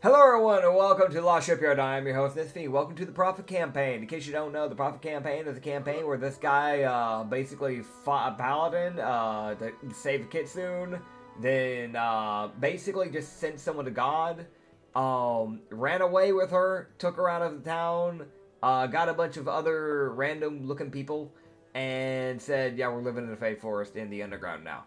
Hello everyone and welcome to Lost Shipyard. I am your host, Nitsify. Welcome to the Prophet Campaign. In case you don't know, the Prophet Campaign is a campaign where this guy basically fought a paladin to save a kitsune, then basically just sent someone to God, ran away with her, took her out of the town, got a bunch of other random looking people, and said, yeah, we're living in a fake forest in the underground now.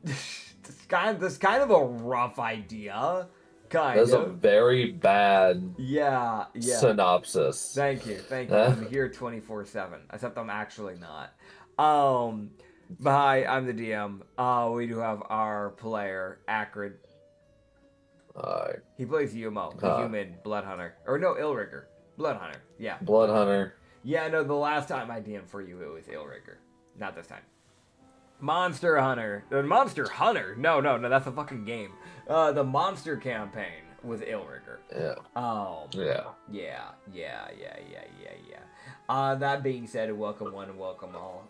This kind of a rough idea. Kind That's a of. very bad Yeah. synopsis. Thank you. I'm here 24/7. Except I'm actually not. Um, but hi, I'm the DM. We do have our player, Acrid. uh, He plays Umo, the uh, human blood hunter. Or no, Illrigger. Blood hunter. Yeah, Blood blood hunter. Hunter. Yeah, no, the last time I DM'd for you, it was Illrigger. Not this time. Monster Hunter. Monster Hunter? No, that's a fucking game. The Monster Campaign with Illrigger. Yeah. Yeah. Yeah. That being said, welcome one and welcome all.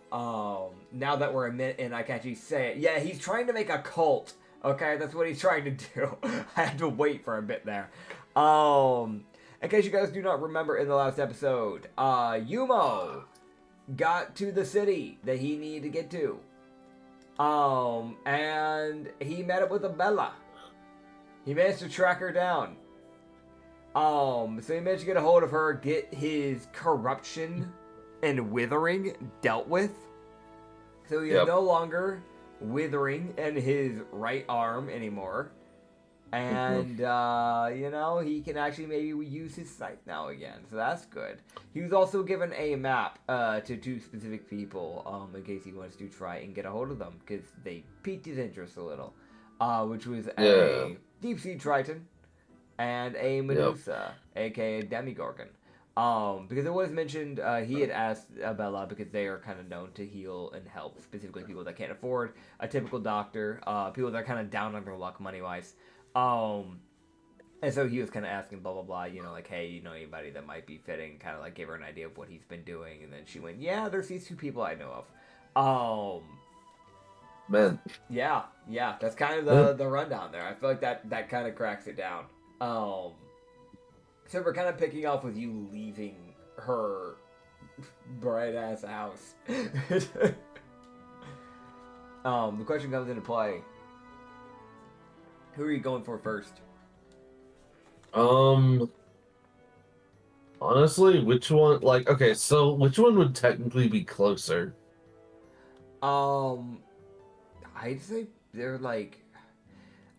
Now that we're a minute in, I can actually say it. Yeah, he's trying to make a cult. Okay, that's what he's trying to do. I had to wait for a bit there. In case you guys do not remember in the last episode, Umo got to the city that he needed to get to. And he met up with a Bella. He managed to track her down. So he managed to get a hold of her, get his corruption and withering dealt with. So he is no longer withering in his right arm anymore. And, he can actually maybe use his sight now again. So that's good. He was also given a map to two specific people in case he wants to try and get a hold of them. Because they piqued his interest a little. Which was a deep sea triton and a Medusa, aka Demigorgon. Because it was mentioned he had asked Bella because they are kind of known to heal and help specifically people that can't afford a typical doctor, people that are kind of down on their luck money-wise. And so he was kind of asking blah, blah, blah, like, hey, you know anybody that might be fitting, kind of like gave her an idea of what he's been doing, and then she went, yeah, there's these two people I know of. Man. Yeah, that's kind of the rundown there. I feel like that kind of cracks it down. So we're kind of picking off with you leaving her bright-ass house. The question comes into play. Who are you going for first? Honestly, which one, so which one would technically be closer? I'd say they're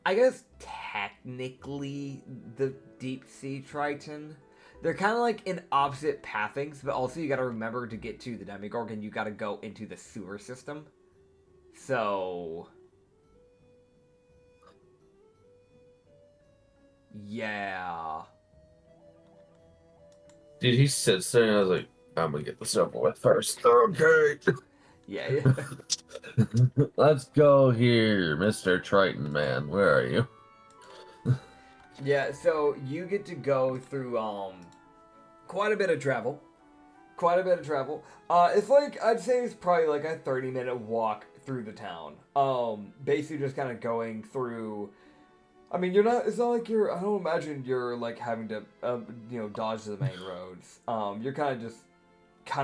I guess technically the deep sea triton. They're kind of like in opposite pathings, but also you gotta remember to get to the Demigorgon, you gotta go into the sewer system. So... yeah. Dude, he sits there and I was like, I'm gonna get this over with first. Okay. Yeah. Let's go here, Mr. Triton Man. Where are you? Yeah, so you get to go through quite a bit of travel. It's I'd say it's probably like a 30-minute walk through the town. Basically just kind of going through. I mean, it's not like I don't imagine you're like having to dodge the main roads. You're kind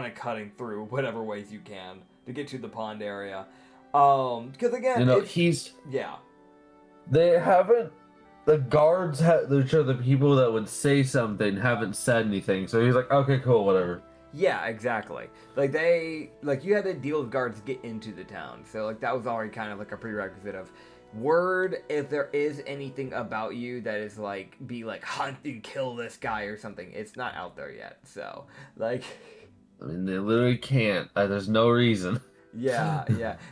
of cutting through whatever ways you can to get to the pond area. Because again, They haven't. The guards, which are the people that would say something, haven't said anything. So he's like, okay, cool, whatever. Yeah, exactly. You had to deal with guards to get into the town. So that was already kind of like a prerequisite of word if there is anything about you that is hunt and kill this guy or something. It's not out there yet. So I mean, they literally can't. There's no reason. Yeah,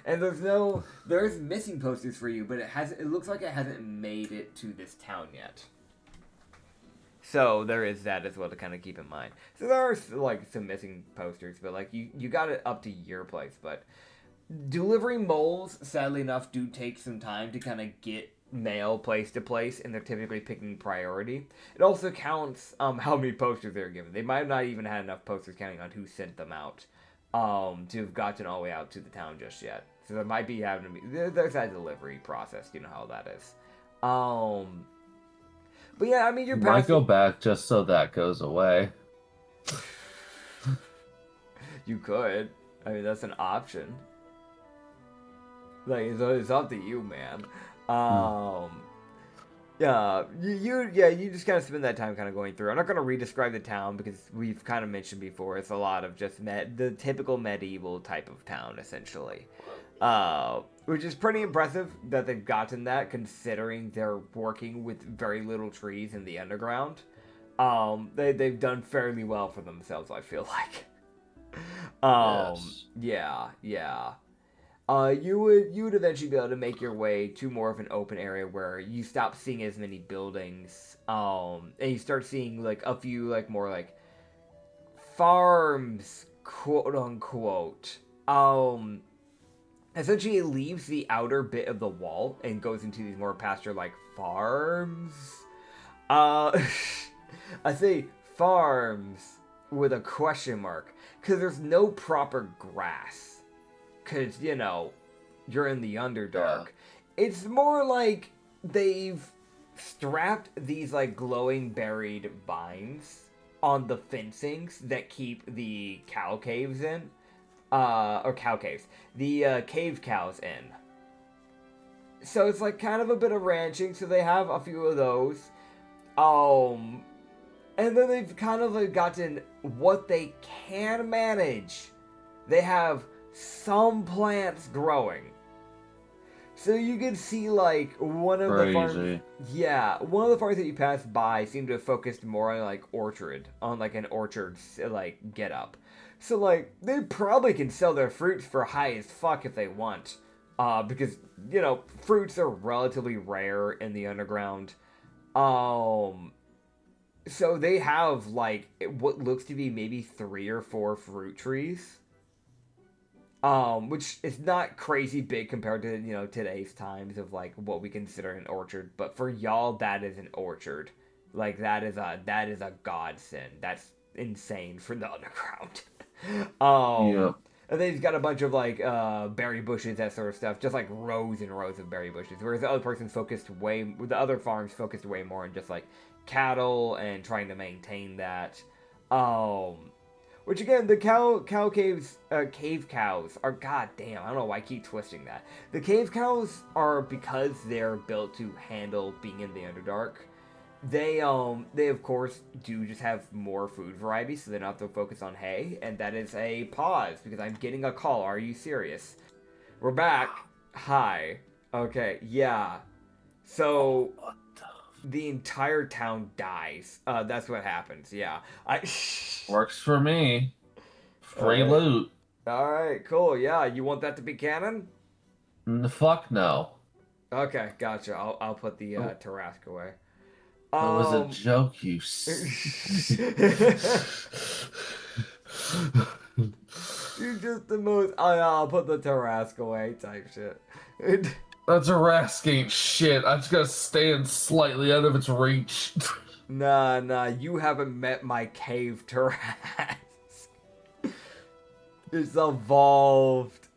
and there's missing posters for you, but it looks like it hasn't made it to this town yet. So there is that as well to kind of keep in mind. So there are some missing posters, but you got it up to your place. But delivering moles, sadly enough, do take some time to kind of get mail place to place, and they're typically picking priority. It also counts how many posters they're given. They might have not even had enough posters counting on who sent them out to have gotten all the way out to the town just yet. So there might be there's that delivery process. You know how that is. But yeah, I mean, you're You might passing. go back just so that goes away. You could. I mean, that's an option. Like, it's up to you, man. Um, yeah, you just kind of spend that time kind of going through. I'm not gonna re-describe the town because we've kind of mentioned before. It's a lot of just the typical medieval type of town, essentially. Which is pretty impressive that they've gotten that, considering they're working with very little trees in the underground. They've done fairly well for themselves, I feel like. Yes. Yeah. You would eventually be able to make your way to more of an open area where you stop seeing as many buildings, and you start seeing like a few like more like farms, quote unquote. Essentially it leaves the outer bit of the wall and goes into these more pasture like farms. Uh, I say farms with a question mark because there's no proper grass. Because, you know, you're in the Underdark. Yeah. It's more like they've strapped these, like, glowing buried vines on the fencings that keep the cow caves in. Or cow caves. The cave cows in. So it's, like, kind of a bit of ranching, so they have a few of those. And then they've kind of like gotten what they can manage. They have some plants growing. So you can see like one of the farms. Yeah, one of the farms that you pass by seemed to have focused more on like an orchard like get up. So like they probably can sell their fruits for high as fuck if they want. Because you know fruits are relatively rare in the underground. So they have like what looks to be maybe 3 or 4 fruit trees. Which is not crazy big compared to, you know, today's times of like what we consider an orchard, but for y'all that is an orchard. Like that is a godsend. That's insane for the underground. Yeah. And then he's got a bunch of like berry bushes, that sort of stuff, just like rows and rows of berry bushes. Whereas the other farms focused way more on just like cattle and trying to maintain that. Which again, the cave cows are goddamn. I don't know why I keep twisting that. The cave cows are because they're built to handle being in the Underdark. They of course do just have more food variety, so they don't have to focus on hay. And that is a pause because I'm getting a call. Are you serious? We're back. Hi. Okay. Yeah. So the entire town dies. That's what happens. Yeah. Works for me. Free Alright. loot. Alright, cool. Yeah, you want that to be canon? Fuck no. Okay, gotcha. I'll put the Tarrasque away. That was a Um joke, you. You're just the most I'll put the Tarrasque away type shit. That's a Rask ain't shit. I just gotta stand slightly out of its reach. Nah, you haven't met my cave Tarrasque. It's evolved.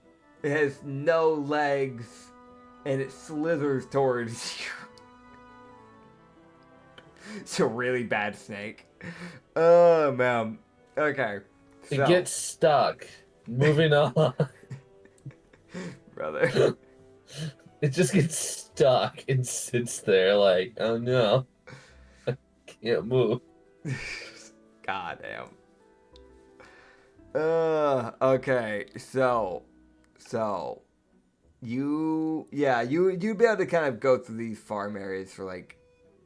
It has no legs, and it slithers towards you. It's a really bad snake. Oh, man. Okay. It So, gets stuck. Moving on. brother. It just gets stuck and sits there like, oh no. I can't move. God damn. Okay. So you'd be able to kind of go through these farm areas for like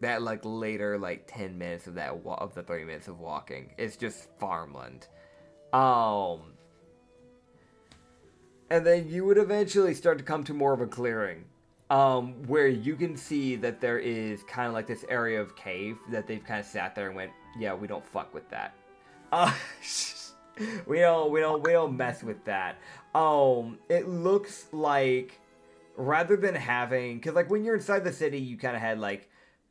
that like later like 10 minutes of of the 30 minutes of walking. It's just farmland. And then you would eventually start to come to more of a clearing. Where you can see that there is kind of like this area of cave that they've kind of sat there and went, yeah, we don't fuck with that. We don't mess with that. It looks like rather than having, because like when you're inside the city, you kind of had like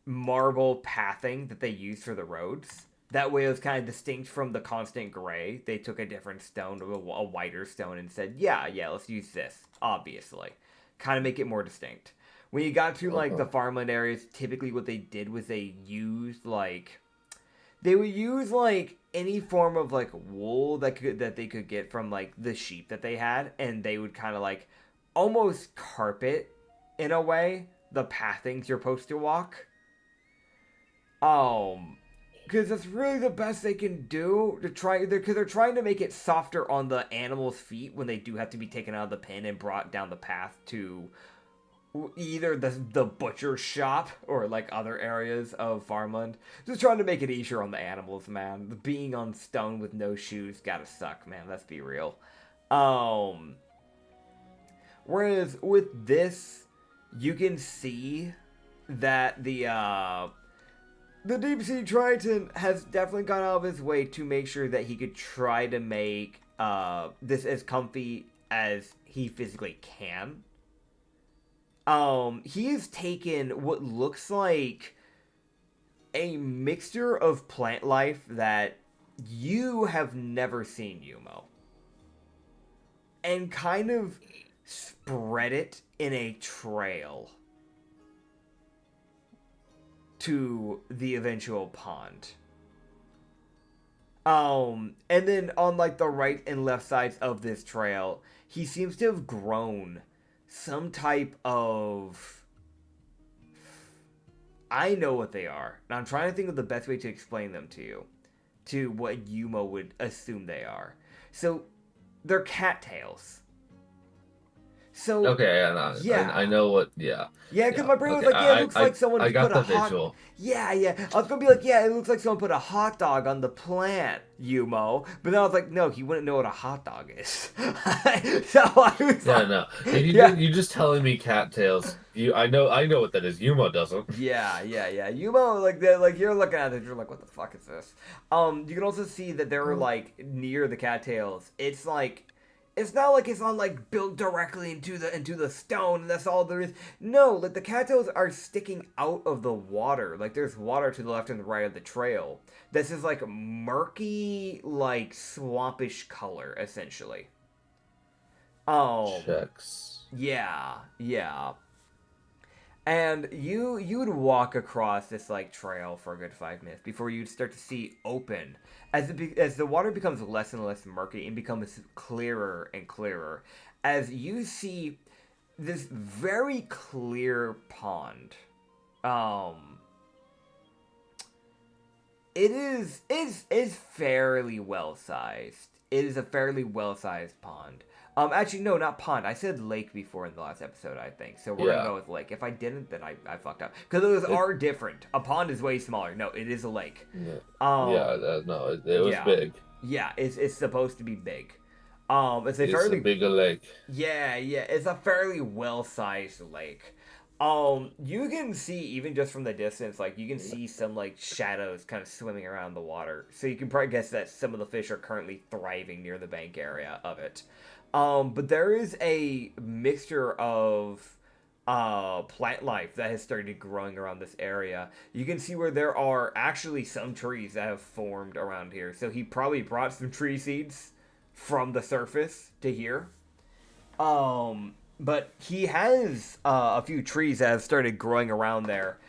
marble pathing that they used for the roads. That way it was kind of distinct from the constant gray. They took a different stone, a whiter stone, and said, yeah, let's use this, obviously. Kind of make it more distinct. When you got to like the farmland areas, typically what they did was they would use like any form of like wool that they could get from like the sheep that they had, and they would kind of like almost carpet in a way the pathings you're supposed to walk. Because that's really the best they can do to try, because they're trying to make it softer on the animal's feet when they do have to be taken out of the pen and brought down the path to either the butcher shop or like other areas of farmland. Just trying to make it easier on the animals, man. Being on stone with no shoes gotta suck, man. Let's be real. Whereas with this, you can see that the Deep Sea Triton has definitely gone out of his way to make sure that he could try to make this as comfy as he physically can. He has taken what looks like a mixture of plant life that you have never seen, Umo, and kind of spread it in a trail to the eventual pond. And then on like the right and left sides of this trail, he seems to have grown some type of... I know what they are. And I'm trying to think of the best way to explain them to you. To what Umo would assume they are. So, they're cattails. So Okay, yeah, I know what. Yeah, because my brain was like, yeah, it looks like someone I got put a the hot. visual. Yeah. I was gonna be like, yeah, it looks like someone put a hot dog on the plant, Umo. But then I was like, no, he wouldn't know what a hot dog is. So I was No. You just telling me cattails. I know what that is. Yumo doesn't. Yeah. Umo, like you're looking at it, you're like, what the fuck is this? You can also see that they're like near the cattails. It's like. It's not like it's on like built directly into the stone and that's all there is. No, like the cattails are sticking out of the water. Like there's water to the left and the right of the trail. This is like murky, like swampish color, essentially. Checks. Yeah. And you would walk across this like trail for a good 5 minutes before you'd start to see open. As the water becomes less and less murky and becomes clearer and clearer, as you see this very clear pond. It is fairly well sized. It is a fairly well sized pond. Actually, no, not pond. I said lake before in the last episode, I think. So we're going to go with lake. If I didn't, then I fucked up. Because those are different. A pond is way smaller. No, it is a lake. No, it was big. Yeah, it's supposed to be big. It's a bigger lake. Yeah, it's a fairly well-sized lake. You can see, even just from the distance, like, you can see some, like, shadows kind of swimming around the water. So you can probably guess that some of the fish are currently thriving near the bank area of it. But there is a mixture of plant life that has started growing around this area. You can see where there are actually some trees that have formed around here. So he probably brought some tree seeds from the surface to here. But he has a few trees that have started growing around there,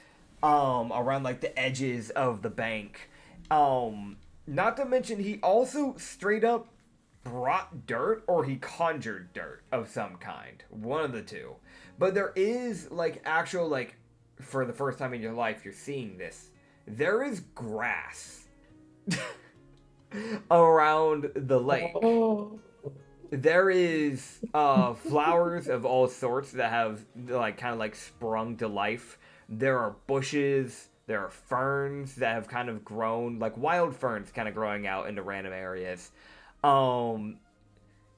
around like the edges of the bank. Not to mention he also straight up brought dirt, or he conjured dirt of some kind. One of the two. But there is, like, actual, like, for the first time in your life, you're seeing this. There is grass around the lake. There is flowers of all sorts that have, like, kind of, like, sprung to life. There are bushes. There are ferns that have kind of grown, like, wild ferns kind of growing out into random areas.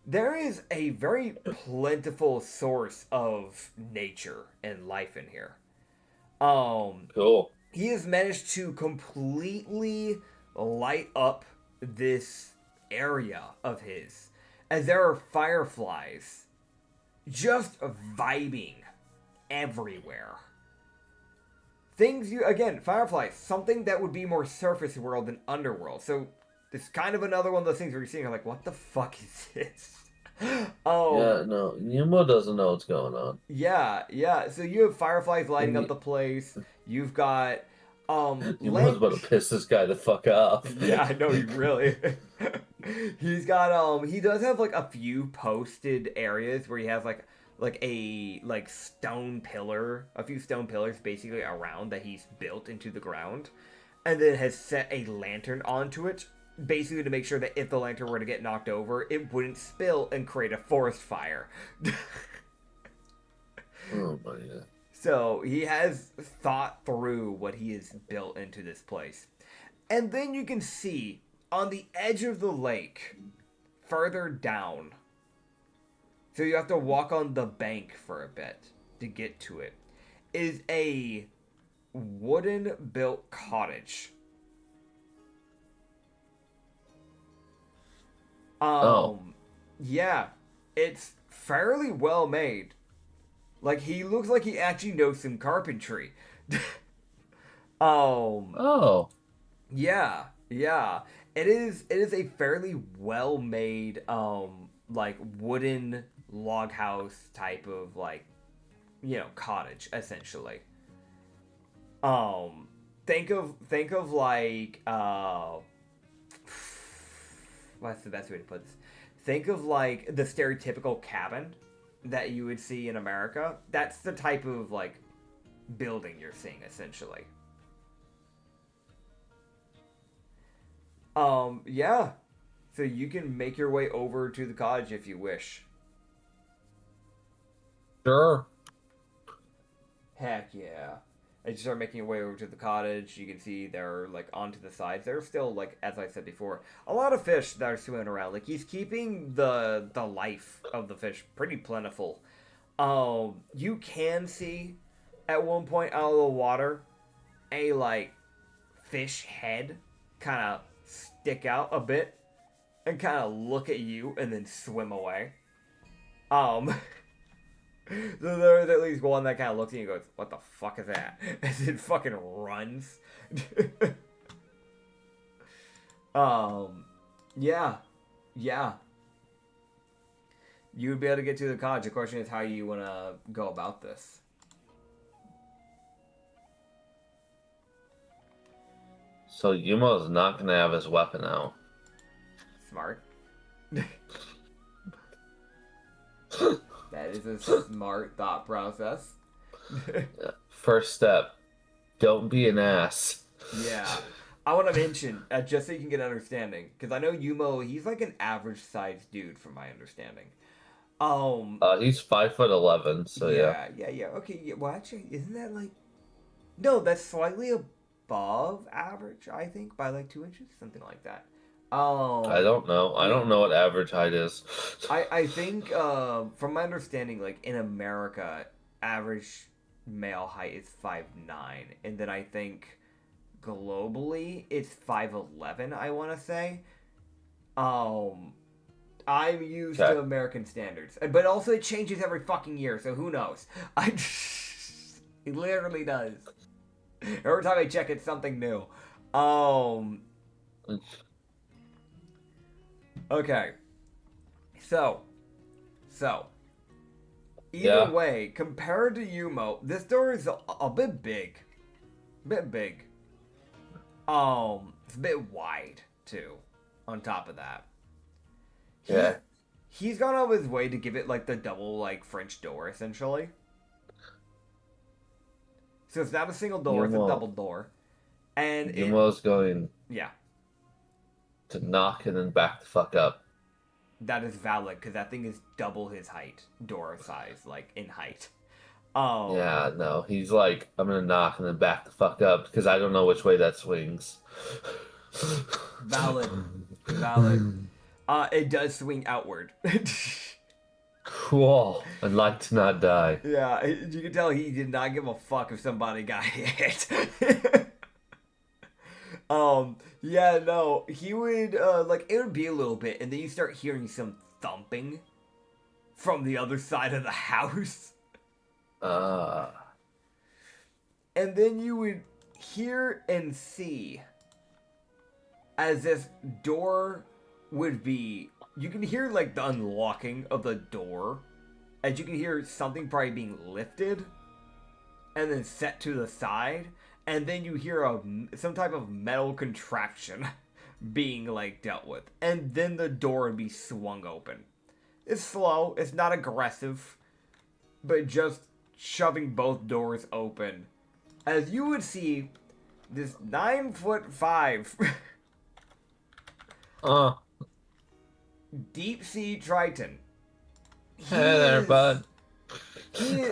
There is a very plentiful source of nature and life in here. Cool. He has managed to completely light up this area of his, as there are fireflies just vibing everywhere. Fireflies, something that would be more surface world than underworld. So it's kind of another one of those things where you're seeing, like, what the fuck is this? Yeah, no, Umo doesn't know what's going on. Yeah. So you have fireflies lighting up And the place. You've got Umo's about to piss this guy the fuck off. Yeah, I know he really. He's got he does have like a few posted areas where he has like a like stone pillar, a few stone pillars basically around that he's built into the ground, and then has set a lantern onto it basically to make sure that if the lantern were to get knocked over, it wouldn't spill and create a forest fire. Oh my god. So he has thought through what he has built into this place. And then you can see on the edge of the lake, further down, so you have to walk on the bank for a bit to get to it, is a wooden built cottage. Oh. Yeah, it's fairly well made. Like, he looks like he actually knows some carpentry. um, Oh. yeah. It is a fairly well made like wooden log house type of like, cottage essentially. Um think of like what's the best way to put this? Think of like the stereotypical cabin that you would see in America. That's the type of like building you're seeing essentially. Yeah. So you can make your way over to the cottage if you wish. Sure. Heck yeah. As you start making your way over to the cottage, you can see they're like onto the sides. There's still, like as I said before, a lot of fish that are swimming around. Like he's keeping the life of the fish pretty plentiful. You can see at one point out of the water a like fish head kind of stick out a bit and kind of look at you and then swim away. Um, so there's at least one that kind of looks at you and goes, "What the fuck is that?" As it fucking runs. Yeah, yeah. You would be able to get to the cottage. The question is how you want to go about this. So Yumo's not gonna have his weapon out. Smart. That is a smart thought process. First step, don't be an ass. Yeah. I want to mention, just so you can get an understanding, because I know Umo, he's like an average sized dude from my understanding. He's 5'11", so yeah. Yeah. Okay, yeah, well, actually, isn't that like... No, that's slightly above average, I think, by like 2 inches, something like that. I don't know. I don't know what average height is. I think, from my understanding, like, in America, average male height is 5'9", and then I think globally it's 5'11", I want to say. I'm used to American standards, but also it changes every fucking year, so who knows? It literally does. Every time I check, it's something new. Okay. So. Either way, compared to Umo, this door is a bit big. It's a bit wide, too, on top of that. He's gone out of his way to give it, like, the double, like, French door, essentially. So it's not a single door, it's a double door. And Umo's going... Yeah. To knock and then back the fuck up. That is valid, because that thing is double his height, door size, like, in height. Yeah, no, he's like, I'm gonna knock and then back the fuck up, because I don't know which way that swings. Valid. It does swing outward. Cool. I'd like to not die. Yeah, you can tell he did not give a fuck if somebody got hit. Yeah, no, he would, like, it would be a little bit, and then you start hearing some thumping from the other side of the house. And then you would hear and see as this door would be you can hear like the unlocking of the door, and you can hear something probably being lifted and then set to the side, and then you hear some type of metal contraption being like dealt with, and then the door would be swung open. It's slow, it's not aggressive, but just shoving both doors open, as you would see this 9'5" deep sea Triton. Hey there, bud.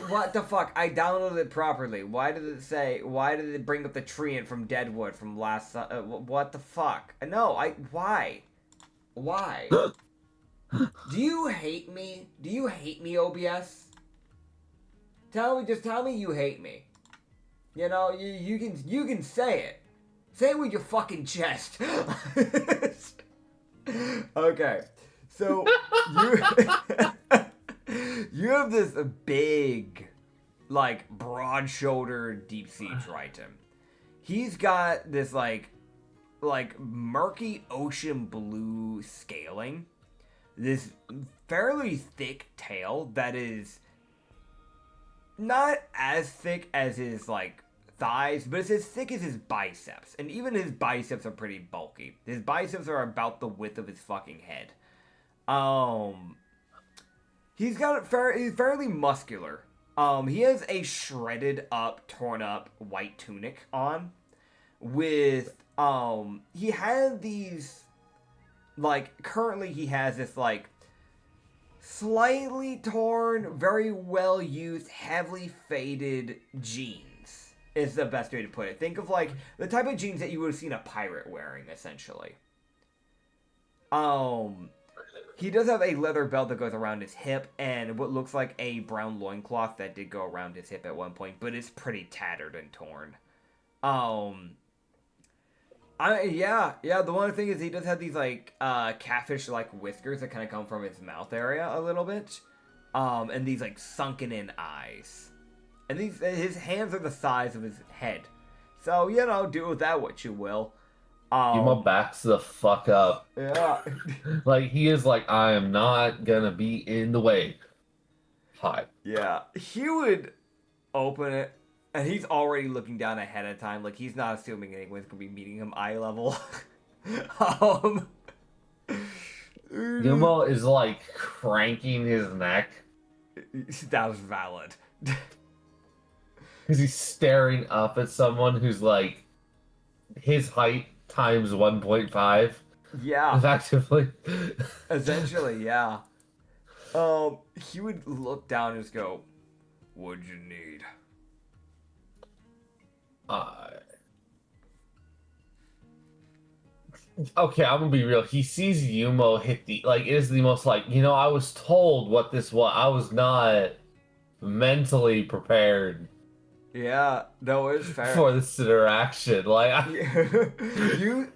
What the fuck? I downloaded it properly. Why did it bring up the treant from Deadwood from last... what the fuck? No, why? Why? Do you hate me? Do you hate me, OBS? Just tell me you hate me. You know, you can say it. Say it with your fucking chest. Okay. So, you have this big, like, broad-shouldered deep-sea Triton. He's got this, like murky ocean blue scaling. This fairly thick tail that is not as thick as his, like, thighs, but it's as thick as his biceps. And even his biceps are pretty bulky. His biceps are about the width of his fucking head. He's fairly muscular. He has a shredded up, torn up white tunic on with, he had these, like, currently he has this, like, slightly torn, very well used, heavily faded jeans is the best way to put it. Think of, like, the type of jeans that you would have seen a pirate wearing, essentially. He does have a leather belt that goes around his hip, and what looks like a brown loincloth that did go around his hip at one point, but it's pretty tattered and torn. The one thing is he does have these, like, catfish-like whiskers that kind of come from his mouth area a little bit. And these, like, sunken-in eyes. And his hands are the size of his head. So, you know, do with that what you will. Umo backs the fuck up. Yeah. Like, he is like, I am not gonna be in the way. Hi. Yeah. He would open it, and he's already looking down ahead of time. Like, he's not assuming anyone's gonna be meeting him eye level. Umo is, like, cranking his neck. That was valid. Because he's staring up at someone who's, like, his height times 1.5. Yeah. Effectively. Essentially, yeah. He would look down and just go, "What'd you need?" Okay, I'm gonna be real. He sees Umo hit the, like, it is the most, like, you know, I was told what this was. I was not mentally prepared. Yeah, no, it's fair. For this interaction. Like,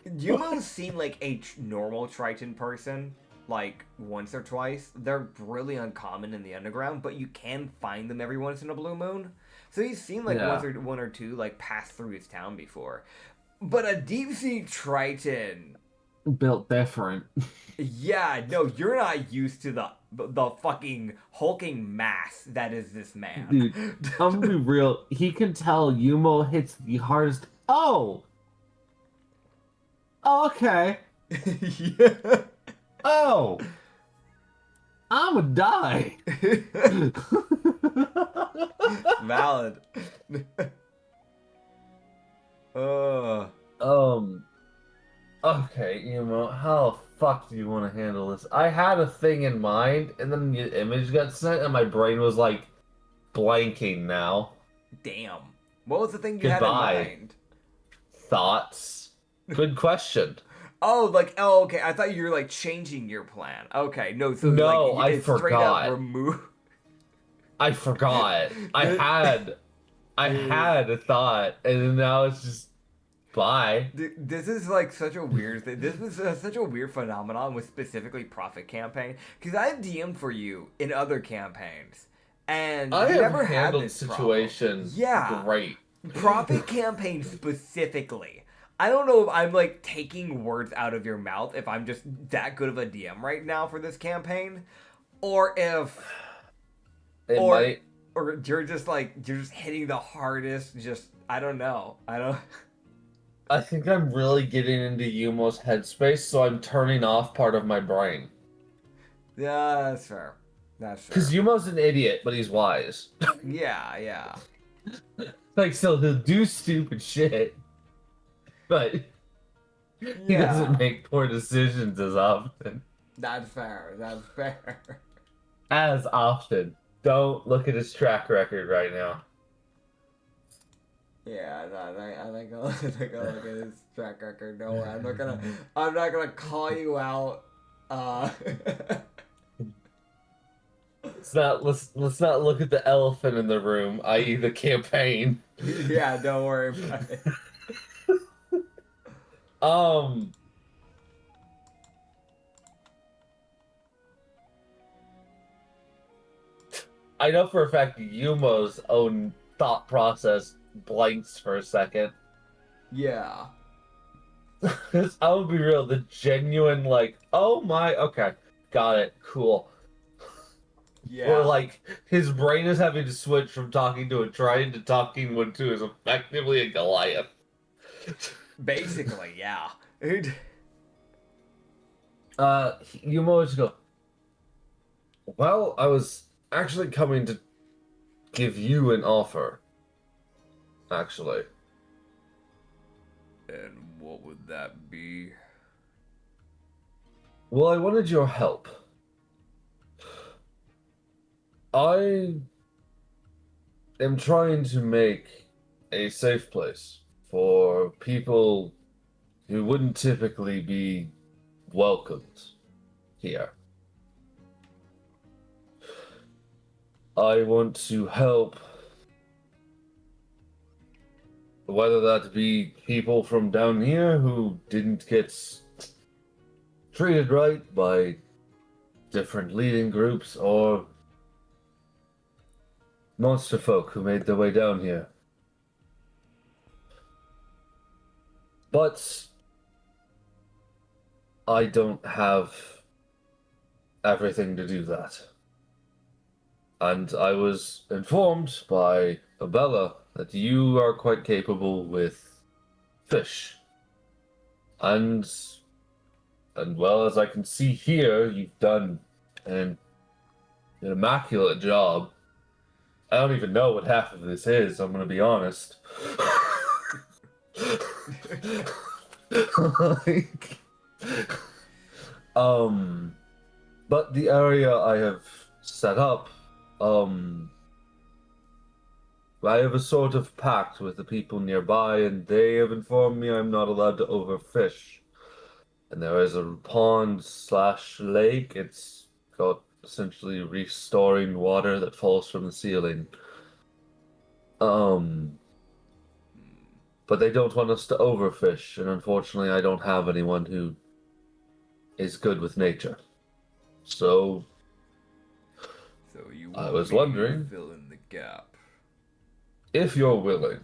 Umo's seen, like, a normal Triton person, like, once or twice. They're really uncommon in the underground, but you can find them every once in a blue moon. So he's seen, like, one or two, like, pass through his town before. But a deep sea Triton built different. Yeah, no, you're not used to the fucking hulking mass that is this man. Dude, I'm gonna be real. He can tell Umo hits the hardest. Oh, okay. Yeah. Oh, I'ma die. Valid. Okay, Umo, how the fuck do you want to handle this? I had a thing in mind, and then the image got sent, and my brain was like blanking now. Damn. What was the thing you had in mind? Thoughts? Good question. Okay. I thought you were like changing your plan. Okay, no. So no, like, I forgot. Straight up remove. I forgot. I had a thought, and now it's just. Bye. This is like such a weird thing. This was such a weird phenomenon with specifically Profit Campaign, because I've DM'd for you in other campaigns, and I you have never had handled this situations. Yeah, great. Profit Campaign specifically, I don't know if I'm like taking words out of your mouth if I'm just that good of a DM right now for this campaign, or if It or might. or you're just hitting the hardest. Just I don't know. I don't. I think I'm really getting into Yumo's headspace, so I'm turning off part of my brain. Yeah, that's fair. That's fair. Because Yumo's an idiot, but he's wise. Yeah, yeah. Like, so he'll do stupid shit, but he Yeah. doesn't make poor decisions as often. That's fair. That's fair. As often. Don't look at his track record right now. Yeah, I think I'll look at his track record. Don't worry, I'm not gonna call you out. Let's not look at the elephant in the room, i.e. the campaign. Yeah, don't worry about it. I know for a fact Yumo's own thought process blanks for a second. Yeah. I'll be real, the genuine, like, oh my, okay, got it, cool. Yeah. Or, like, his brain is having to switch from talking to a Trident to talking to his effectively a Goliath. Basically, yeah. Yumo just go, well, I was actually coming to give you an offer. Actually. And what would that be? Well, I wanted your help. I am trying to make a safe place for people who wouldn't typically be welcomed here. I want to help, whether that be people from down here who didn't get treated right by different leading groups, or monster folk who made their way down here. But I don't have everything to do that. And I was informed by Abella that you are quite capable with fish. And well, as I can see here, you've done an immaculate job. I don't even know what half of this is, I'm gonna be honest. Like, but the area I have set up, I have a sort of pact with the people nearby, and they have informed me I'm not allowed to overfish. And there is a pond slash lake. It's got essentially restoring water that falls from the ceiling. But they don't want us to overfish, and unfortunately I don't have anyone who is good with nature. So you I was wondering, fill in the gap. if you're willing,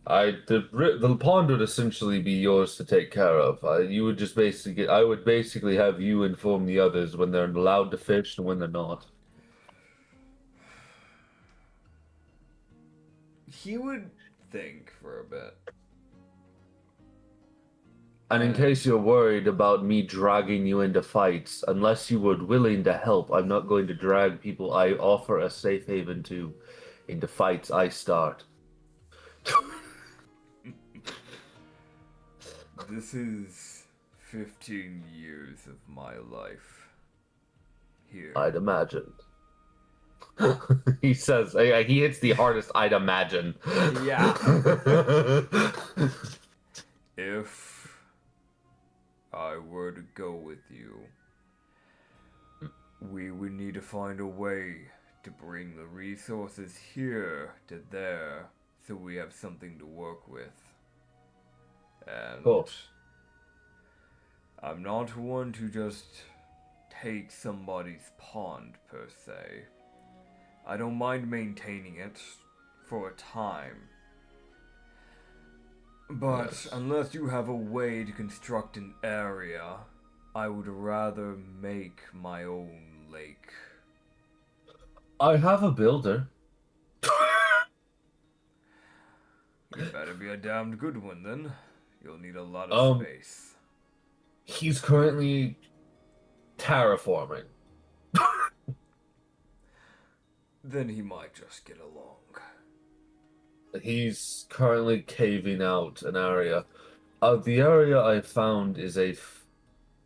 the pond would essentially be yours to take care of. You would just basically, I would basically have you inform the others when they're allowed to fish and when they're not. He would think for a bit. And in case you're worried about me dragging you into fights, unless you were willing to help, I'm not going to drag people I offer a safe haven to into fights I start. This is 15 years of my life here. I'd imagine. He says, he hits the hardest I'd imagine. Yeah. If I were to go with you, we would need to find a way to bring the resources here to there so we have something to work with. And Cool. I'm not one to just take somebody's pond per se. I don't mind maintaining it for a time. But Yes. unless you have a way to construct an area, I would rather make my own lake. I have a builder. You better be a damned good one then. You'll need a lot of Um, space. he's currently terraforming. Then he might just get along. He's currently caving out an area. The area I found is I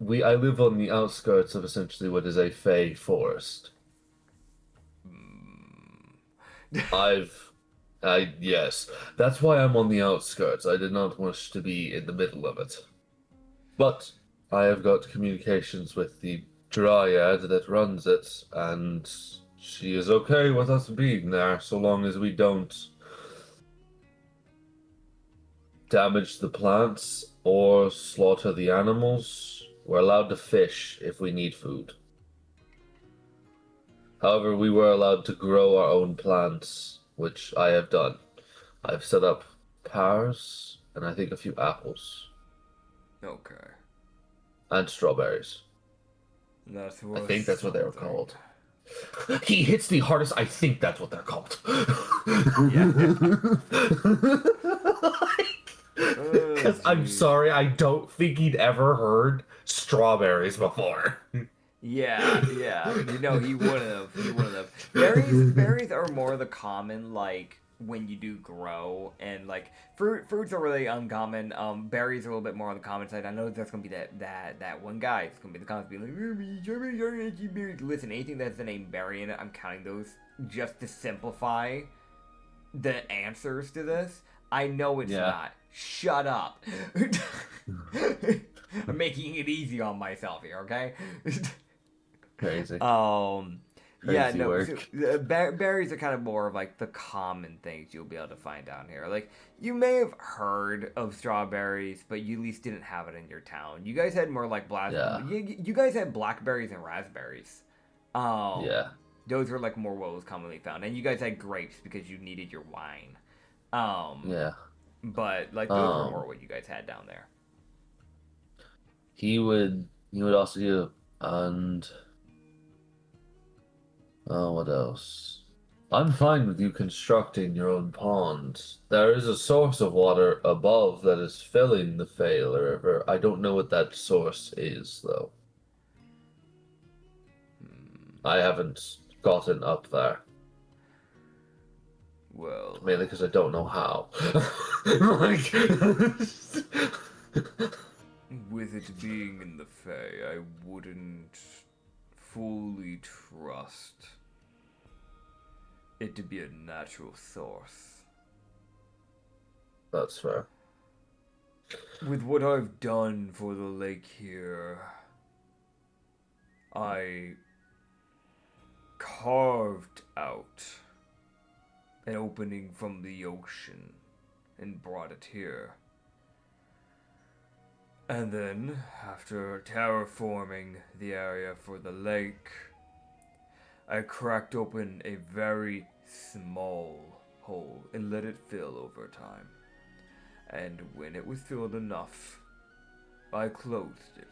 live on the outskirts of essentially what is a fey forest. Yes, that's why I'm on the outskirts. I did not wish to be in the middle of it. But I have got communications with the dryad that runs it, and she is okay with us being there so long as we don't damage the plants or slaughter the animals. We're allowed to fish if we need food. However, we were allowed to grow our own plants, which I have done. I've set up pears and I think a few apples Okay. and strawberries. That's I worth think that's what they were something. called. He hits the hardest. I think that's what they're called. Because I'm geez. sorry, I don't think he'd ever heard strawberries before. Yeah. You know, he would have. Berries are more the common, like, when you do grow, and, like, fruits are really uncommon. Berries are a little bit more on the common side. I know there's gonna be that one guy. It's gonna be the comments being like, berries. Listen, anything that's the name berry in it, I'm counting those just to simplify the answers to this. I know it's not. Shut up. I'm making it easy on myself here, okay? Crazy. Yeah, Crazy no. work. So, berries are kind of more of like the common things you'll be able to find down here. Like you may have heard of strawberries, but you at least didn't have it in your town. You guys had more like Yeah. You guys had blackberries and raspberries. Yeah. Those were like more what was commonly found, and you guys had grapes because you needed your wine. Yeah. But like those were more what you guys had down there. He would also do, and what else? I'm fine with you constructing your own pond. There is a source of water above that is filling the Fale River. I don't know what that source is, though. I haven't gotten up there. Well, Mainly because I don't know how. Like... with it being in the Fae, I wouldn't fully trust it to be a natural source. That's fair. With what I've done for the lake here, I carved out an opening from the ocean and brought it here. And then, after terraforming the area for the lake, I cracked open a very small hole and let it fill over time. And when it was filled enough, I closed it.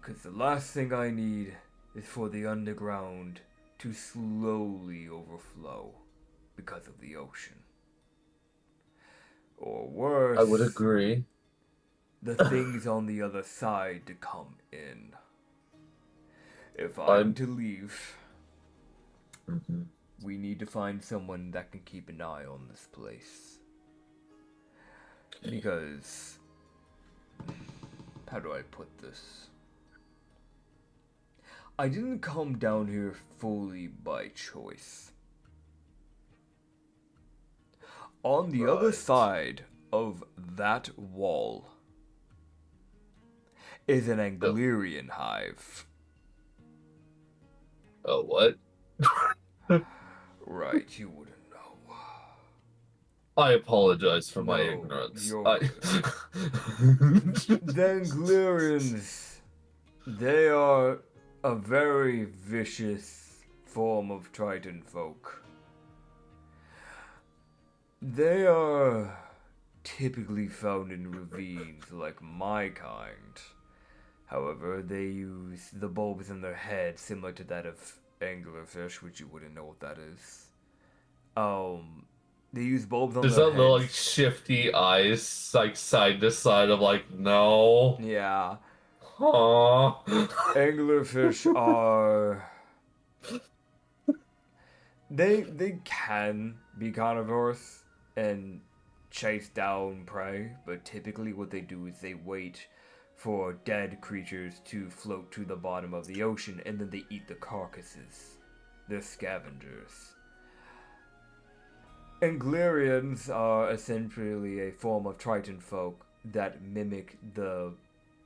'Cause the last thing I need is for the underground to slowly overflow because of the ocean. Or worse, I would agree. the things on the other side to come in. If I'm to leave, we need to find someone that can keep an eye on this place. Because, how do I put this? I didn't come down here fully by choice. On the other side of that wall is an Anglerian hive. Oh, what? Right, you wouldn't know. I apologize for my No, ignorance. you're good. The Anglerians, they are a very vicious form of Triton folk. They are typically found in ravines like my kind. However, they use the bulbs in their head similar to that of anglerfish, which you wouldn't know what that is. They use bulbs on There's their that little, like, heads. shifty eyes, like, side to side of, like, no. Yeah. Huh. Anglerfish are... They can be carnivores and chase down prey, but typically what they do is they wait for dead creatures to float to the bottom of the ocean, and then they eat the carcasses. They're scavengers. Anglerians are essentially a form of Triton folk that mimic the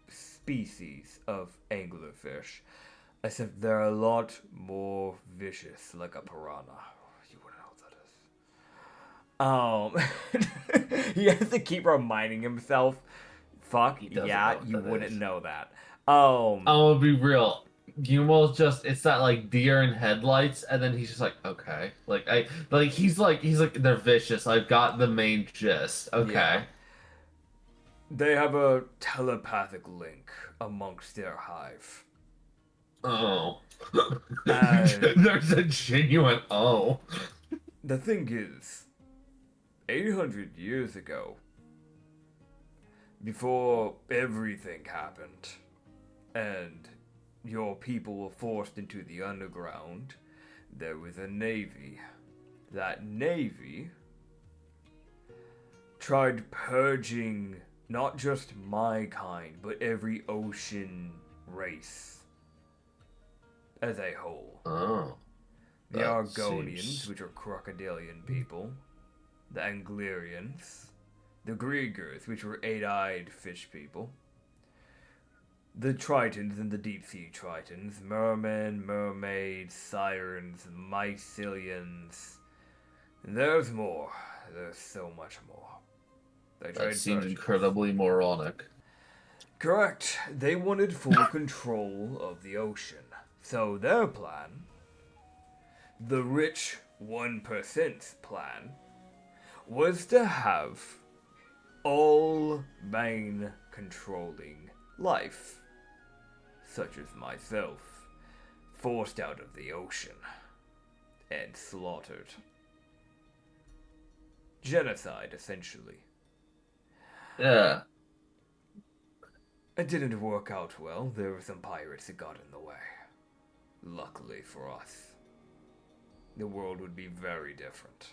species of anglerfish, except they're a lot more vicious, like a piranha. You wouldn't know what that is. He has to keep reminding himself. Fuck, yeah, you wouldn't know that. I'm gonna be real. Umo's just, it's that, like, deer in headlights, and then he's just like, okay. He's like, they're vicious. I've got the main gist. Okay. Yeah. They have a telepathic link amongst their hive. Oh. And There's a genuine oh. the thing is, 800 years ago, before everything happened, and your people were forced into the underground, there was a navy. That navy tried purging not just my kind, but every ocean race as a whole. Oh. The Argonians, which are crocodilian people, the Anglerians, the Griegers, which were eight-eyed fish people, the Tritons and the deep-sea Tritons, mermen, mermaids, sirens, Mycelians. There's more. There's so much more. That seems incredibly moronic. Correct. They wanted full control of the ocean. So their plan, the rich 1%'s plan, was to have all main controlling life, such as myself, forced out of the ocean and slaughtered. Genocide, essentially. Yeah. It didn't work out well. There were some pirates that got in the way. Luckily for us, the world would be very different.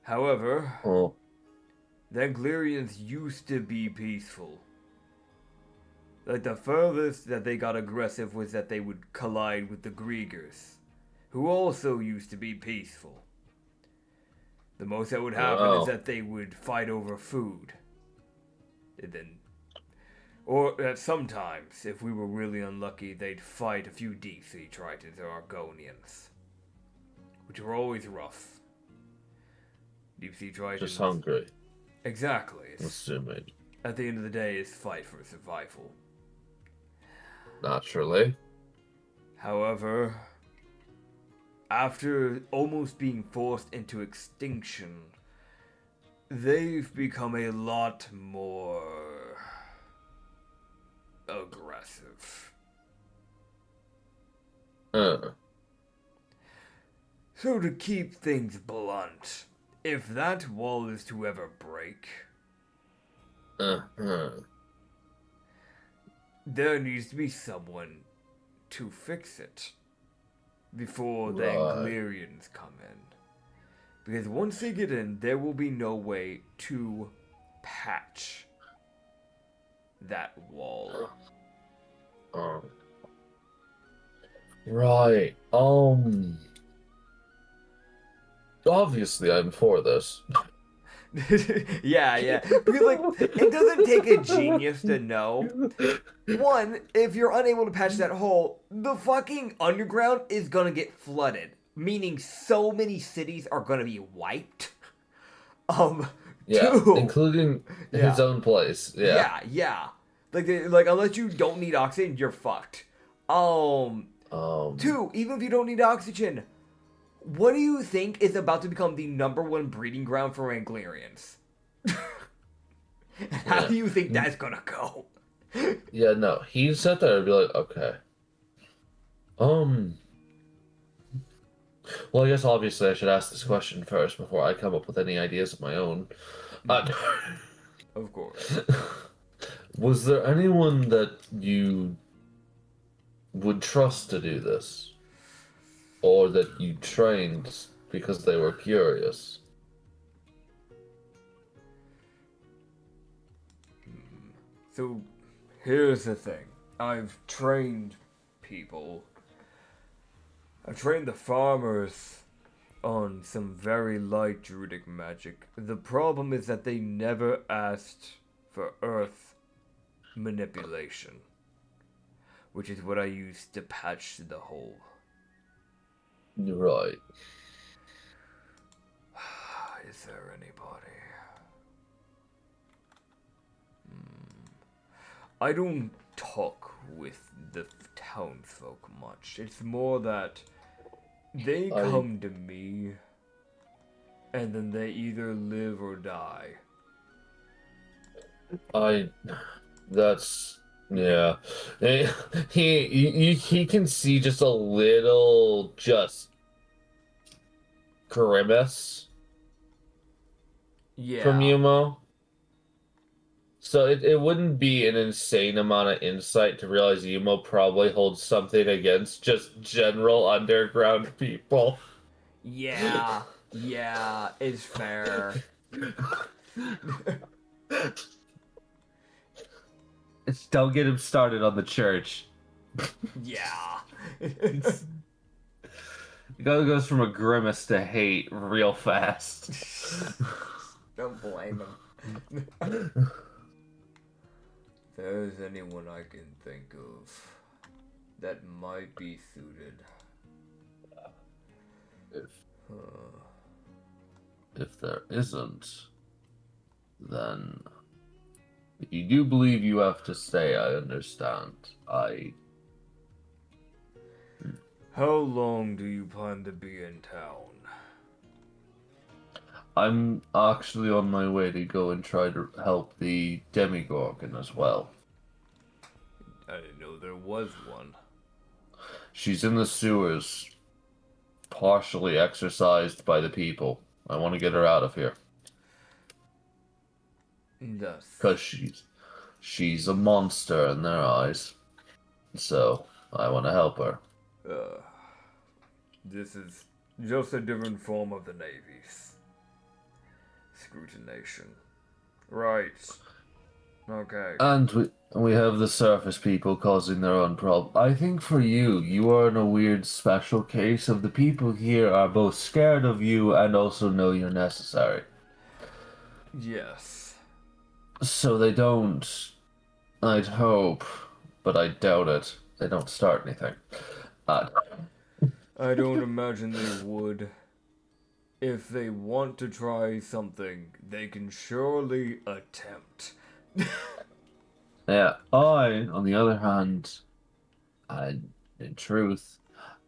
However, the Anglerians used to be peaceful. Like, the furthest that they got aggressive was that they would collide with the Griegers, who also used to be peaceful. The most that would happen is that they would fight over food. And then, or sometimes, if we were really unlucky, they'd fight a few deep-sea Tritons or Argonians, which were always rough. Deep-sea Tritons... Just hungry. Exactly. Assuming. At the end of the day, it's fight for survival. Naturally. However, after almost being forced into extinction, they've become a lot more aggressive. So to keep things blunt, if that wall is to ever break, there needs to be someone to fix it before the Anglerians come in. Because once they get in, there will be no way to patch that wall. Right. Obviously, I'm for this. yeah. Because, like, it doesn't take a genius to know. One, if you're unable to patch that hole, the fucking underground is gonna get flooded. Meaning so many cities are gonna be wiped. Yeah, two, including his own place. Yeah. Like, unless you don't need oxygen, you're fucked. Two, even if you don't need oxygen, What do you think is about to become the #1 breeding ground for Anglerians? How Yeah. do you think that's gonna go? Yeah, no. He sat there and be like, okay. Well, I guess obviously I should ask this question first before I come up with any ideas of my own. Uh, Of course. was there anyone that you would trust to do this? Or that you trained because they were curious? So, here's the thing. I've trained people. I've trained the farmers on some very light druidic magic. The problem is that they never asked for earth manipulation, which is what I used to patch the hole. Right. Is there anybody? I don't talk with the townsfolk much. It's more that they come to me, and then they either live or die. That's, yeah. He can see just a little, just grimace from Yeah. Umo. So it wouldn't be an insane amount of insight to realize Umo probably holds something against just general underground people. Yeah. Yeah, it's fair. Don't get him started on the church. Yeah. It goes from a grimace to hate real fast. Don't blame him. If there's anyone I can think of that might be suited. If there isn't, then if you do believe you have to stay, I understand. How long do you plan to be in town? I'm actually on my way to go and try to help the Demigorgon as well. I didn't know there was one. She's in the sewers, partially exorcised by the people. I want to get her out of here. Thus. Because she's a monster in their eyes. So, I want to help her. This is just a different form of the Navy's scrutination. Right. Okay. And we have the surface people causing their own problem. I think for you, you are in a weird special case of the people here are both scared of you and also know you're necessary. Yes. So they don't, I'd hope, but I doubt it. They don't start anything. I don't imagine they would. If they want to try something, they can surely attempt. Yeah, I, on the other hand, in truth,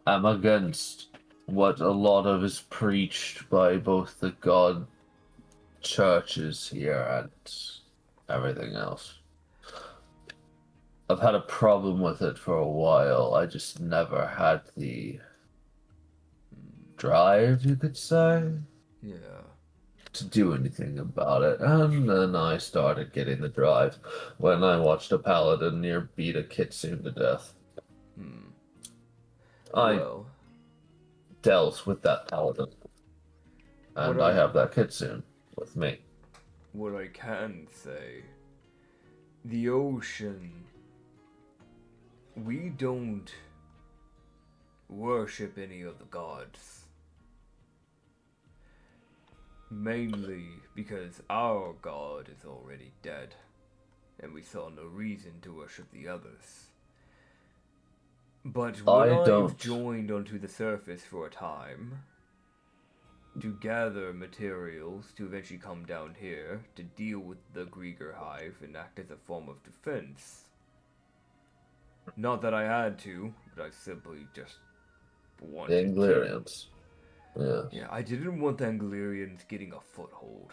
am against what a lot of is preached by both the god churches here and everything else. I've had a problem with it for a while. I just never had the drive, you could say, Yeah. to do anything about it. And then I started getting the drive when I watched a paladin near beat a kitsune to death. I Well, dealt with that paladin. And I have that kitsune with me. what I can say, the ocean, we don't worship any of the gods. Mainly because our god is already dead, and we saw no reason to worship the others. But when I've joined onto the surface for a time, to gather materials to eventually come down here to deal with the Grieger Hive and act as a form of defense. Not that I had to, but I simply just wanted The Anglerians. Yeah. Yeah, I didn't want the Anglerians getting a foothold.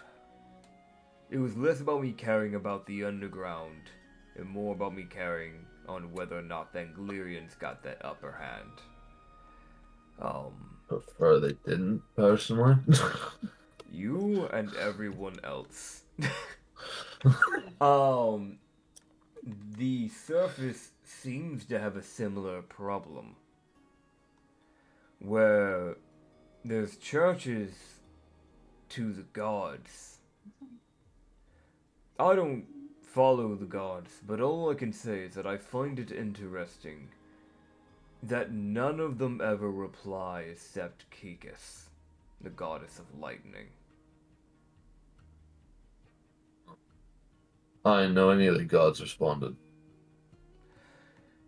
It was less about me caring about the underground and more about me caring on whether or not the Anglerians got that upper hand. Prefer they didn't, personally. You and everyone else. um, the surface seems to have a similar problem. Where there's churches to the gods. I don't follow the gods, but all I can say is that I find it interesting that none of them ever reply except Kikis, the goddess of lightning. I didn't know any of the gods responded.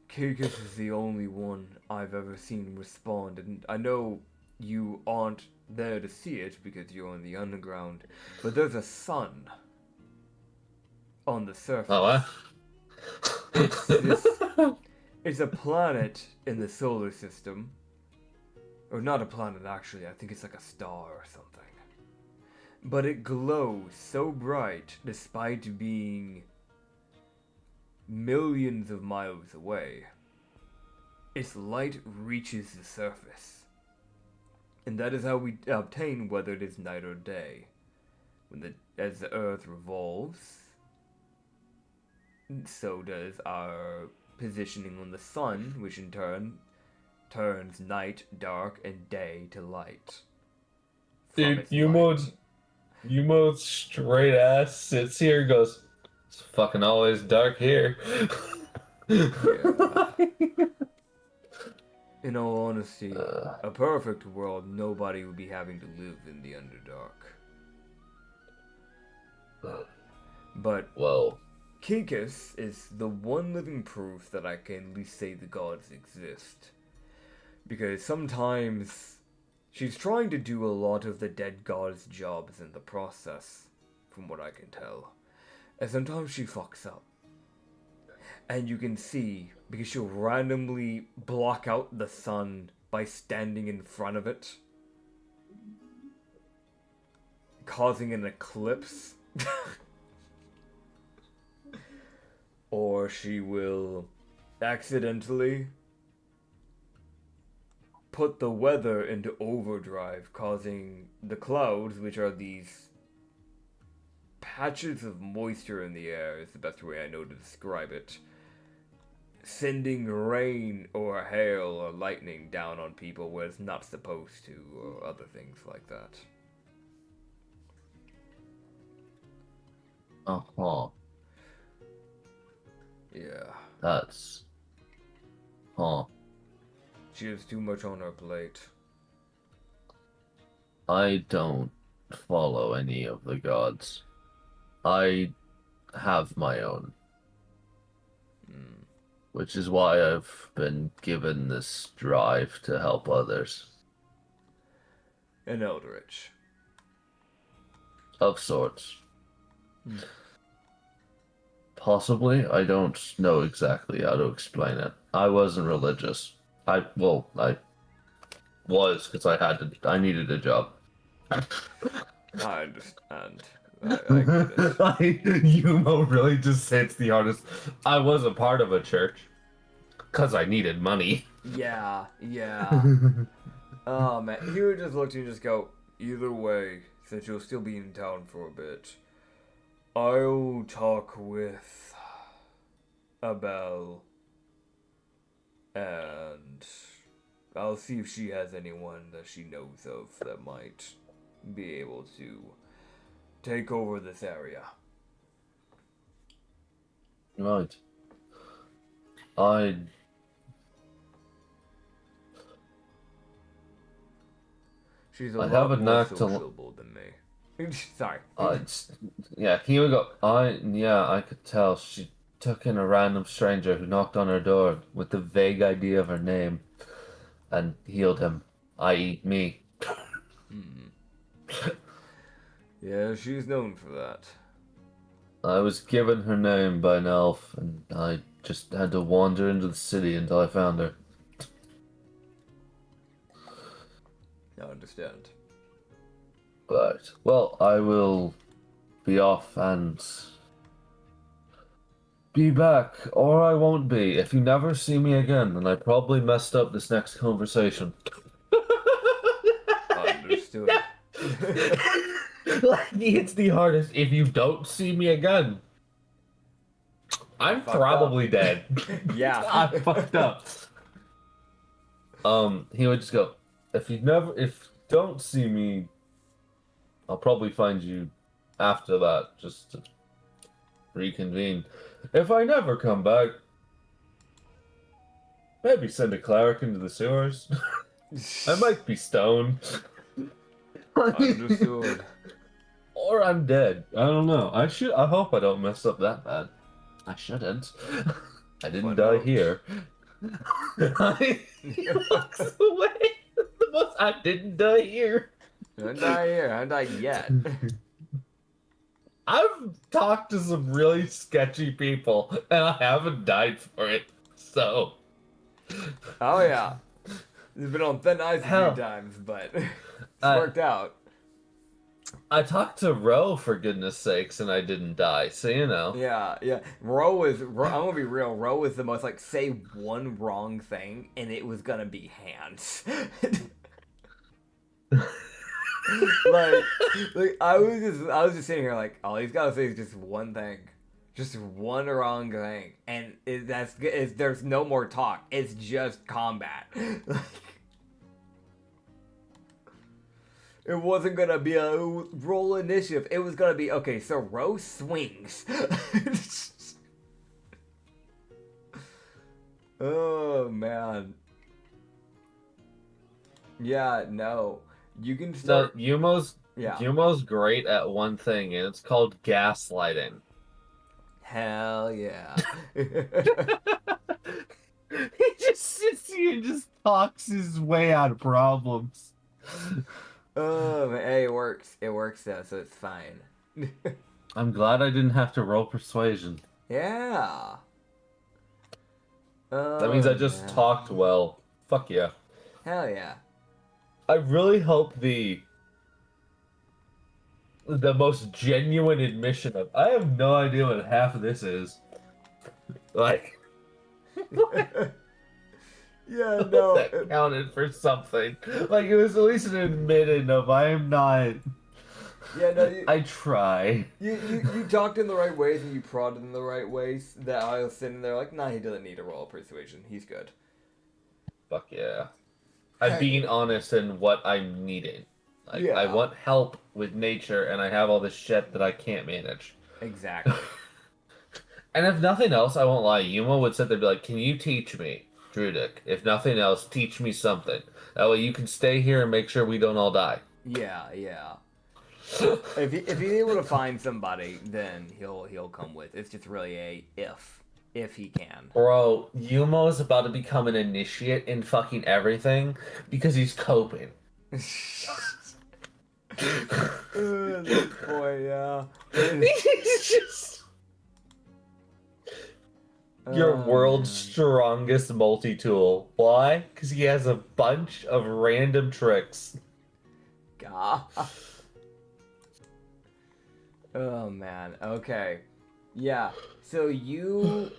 Kikis is the only one I've ever seen respond, and I know you aren't there to see it because you're in the underground, but there's a sun on the surface. Oh, It's this. It's a planet in the solar system. Or not a planet, actually. I think it's like a star or something. But it glows so bright despite being millions of miles away. Its light reaches the surface. And that is how we obtain whether it is night or day. As the Earth revolves, so does our positioning on the sun, which in turn turns night dark and day to light. dude, Umo straight ass sits here and goes, it's fucking always dark here. Yeah. In all honesty, a perfect world, nobody would be having to live in the Underdark. But Well, Kikis is the one living proof that I can at least say the gods exist. Because sometimes she's trying to do a lot of the dead gods' jobs in the process, from what I can tell. And sometimes she fucks up. And you can see, because she'll randomly block out the sun by standing in front of it, causing an eclipse. Or she will accidentally put the weather into overdrive, causing the clouds, which are these patches of moisture in the air, is the best way I know to describe it, sending rain or hail or lightning down on people where it's not supposed to, or other things like that. uh-huh. Yeah. That's... Huh. She has too much on her plate. I don't follow any of the gods. I have my own. Which is why I've been given this drive to help others. An Eldritch. Of sorts. Possibly. I don't know exactly how to explain it. I wasn't religious. I was because I needed a job. I understand. I get it. Yumo really just hits the hardest. I was a part of a church because I needed money. Yeah. Oh man, he would just look at you and just go, either way, since you'll still be in town for a bit, I'll talk with Abel, and I'll see if she has anyone that she knows of that might be able to take over this area. Right. She's a I lot have a more knack to- sociable than me. Sorry. Yeah, here we go. I could tell she took in a random stranger who knocked on her door with the vague idea of her name and healed him, i.e. me. Yeah, she's known for that. I was given her name by an elf, and I just had to wander into the city until I found her. I understand. Right. Well, I will be off and be back, or I won't be. If you never see me again, then I probably messed up this next conversation. Understood. Like, it's the hardest. If you don't see me again, I'm Fucked probably up. dead. Yeah. I'm fucked up. He would just go, if you don't see me, I'll probably find you after that, just to reconvene. If I never come back, maybe send a cleric into the sewers. I might be stoned. Understood. Or I'm dead. I don't know. I hope I don't mess up that bad. I shouldn't. I didn't die Footnotes. here. He walks away. I didn't die here. Don't die here. I haven't died yet. I've talked to some really sketchy people, and I haven't died for it. So. Oh yeah. It's been on thin ice a Hell. few times, but it's worked out. I talked to Ro, for goodness sakes, and I didn't die, so you know. Yeah. I'm gonna be real. Ro was the most like say one wrong thing and it was gonna be hands. like I was just sitting here like all he's gotta say is just one thing. Just one wrong thing. And there's no more talk. It's just combat. It wasn't gonna be a roll initiative. It was gonna be, okay, so Ro swings. Oh, man. Yeah, no. You can start... Yumo's great at one thing, and it's called gaslighting. Hell yeah. He just sits here and just talks his way out of problems. Oh, hey, it works. It works though, so it's fine. I'm glad I didn't have to roll persuasion. Yeah. That means I just talked well. Fuck yeah. Hell yeah. I really hope the most genuine admission of I have no idea what half of this is. Like Yeah, no. that counted for something. Like it was at least an admitted of I am not. Yeah, no. I try. You talked in the right ways and you prodded in the right ways. That I was sitting there like, nah, he doesn't need a roll of persuasion. He's good. Fuck yeah. I'm being honest in what I'm needing. Like Yeah. I want help with nature, and I have all this shit that I can't manage. Exactly. And if nothing else, I won't lie. Umo would sit there and be like, "Can you teach me, Druidic? If nothing else, teach me something. That way you can stay here and make sure we don't all die." Yeah. If he's able to find somebody, then he'll come with. It's just really a if he can. Bro, Yumo is about to become an initiate in fucking everything because he's coping. This boy, yeah. He's just your world's strongest multi-tool. Why? Because he has a bunch of random tricks. God. Oh man. Okay. Yeah. So you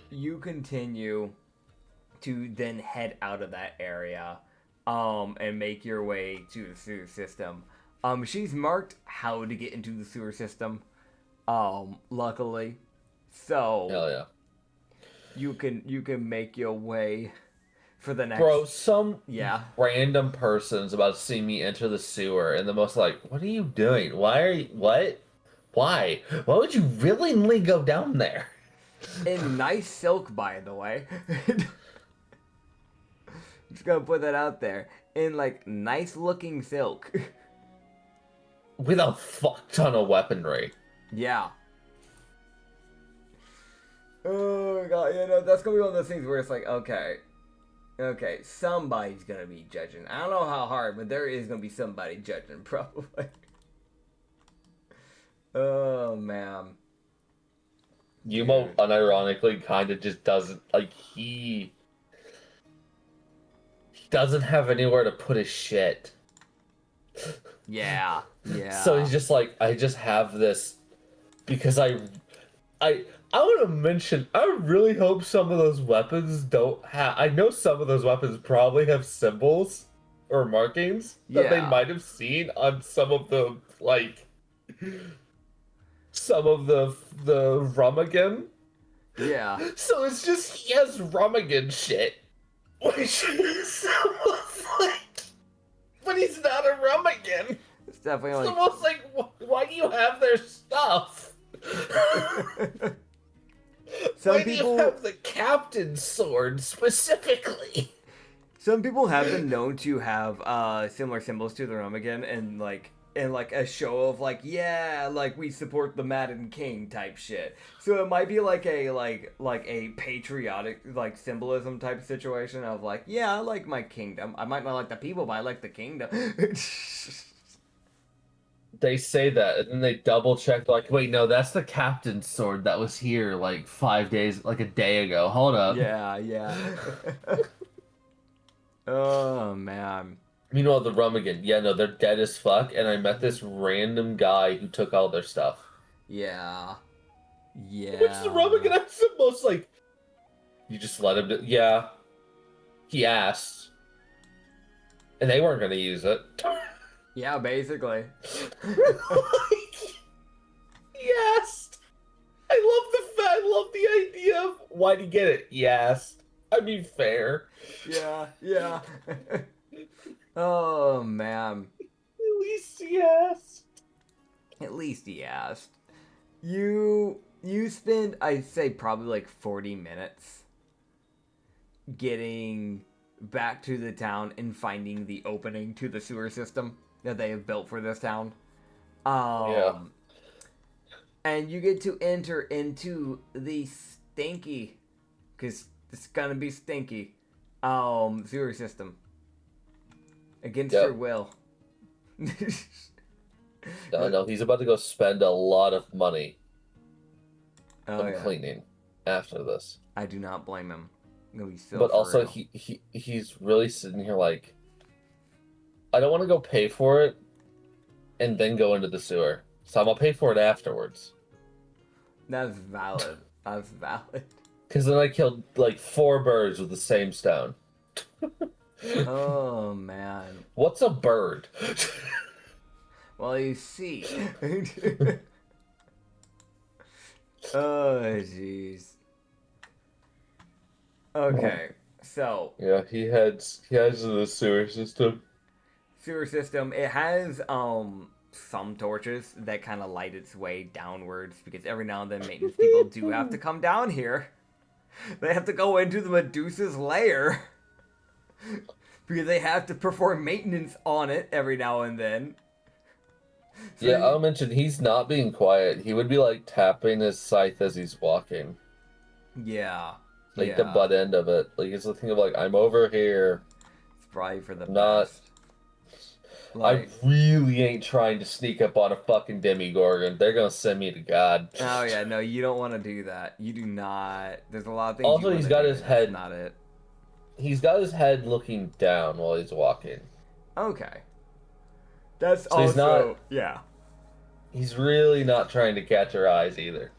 continue to then head out of that area, and make your way to the sewer system. She's marked how to get into the sewer system. Luckily, so Hell yeah. you can make your way for the next. Bro, some Yeah. random person's about to see me enter the sewer, and the most like, what are you doing? Why are you, what? Why? Why would you willingly go down there? In nice silk, by the way. Just gonna put that out there. In like nice looking silk. With a fuck ton of weaponry. Yeah. Oh god, that's gonna be one of those things where it's like, okay, somebody's gonna be judging. I don't know how hard, but there is gonna be somebody judging, probably. Oh man. Yumo unironically kind of just doesn't, like, he doesn't have anywhere to put his shit. Yeah. So he's just like, I just have this because I want to mention, I really hope some of those weapons don't have. I know some of those weapons probably have symbols or markings that they Yeah. might have seen on some of the some of the rum again. Yeah. So it's just he has rum again shit, which is almost like, but he's not a rum again. It's definitely It's like almost like, why do you have their stuff? some Why do you people have the captain's sword specifically? some people have been known to have similar symbols to the Romagan and like a show of like, yeah, like we support the Madden King type shit. So it might be like a patriotic like symbolism type situation of like, yeah, I like my kingdom. I might not like the people, but I like the kingdom. They say that, and then they double check, like, wait, no, that's the captain's sword that was here like 5 days, like a day ago. Hold up. Yeah. Oh man. Meanwhile, the rum again, yeah, no, they're dead as fuck, and I met this random guy who took all their stuff. Yeah. Which the rum again, I'm the most like, you just let him do, yeah. He asked. And they weren't gonna use it. Yeah, basically. He asked. I love the idea of why'd he get it? He asked. I mean, fair. Yeah. Oh man. At least he asked. At least he asked. You spend, I'd say, probably like 40 minutes getting back to the town and finding the opening to the sewer system that they have built for this town. Yeah. And you get to enter into the stinky, because it's gonna be stinky, sewer system. Against your will. No, he's about to go spend a lot of money on yeah. cleaning after this. I do not blame him. No, he's so But also, real. he's really sitting here like, I don't want to go pay for it and then go into the sewer. So I'm gonna pay for it afterwards. That's valid. That's valid. Because then I killed like 4 birds with the same stone. Oh man. What's a bird? Well, you see. Oh jeez. Okay, so Yeah, he has the sewer system. sewer system. It has some torches that kind of light its way downwards because every now and then maintenance people do have to come down here. They have to go into the Medusa's lair because they have to perform maintenance on it every now and then. So Yeah, I'll mention he's not being quiet. He would be like tapping his scythe as he's walking. Yeah. Like the butt end of it. Like it's the thing of like, I'm over here. It's probably for the Not. best. Like, I really ain't trying to sneak up on a fucking Demigorgon. They're gonna send me to God. oh yeah, no, you don't want to do that. You do not. There's a lot of things. Also, you he's wanna got do, his and head. That's not it. He's got his head looking down while he's walking. Okay. That's So also he's not. yeah. He's really not trying to catch her eyes either.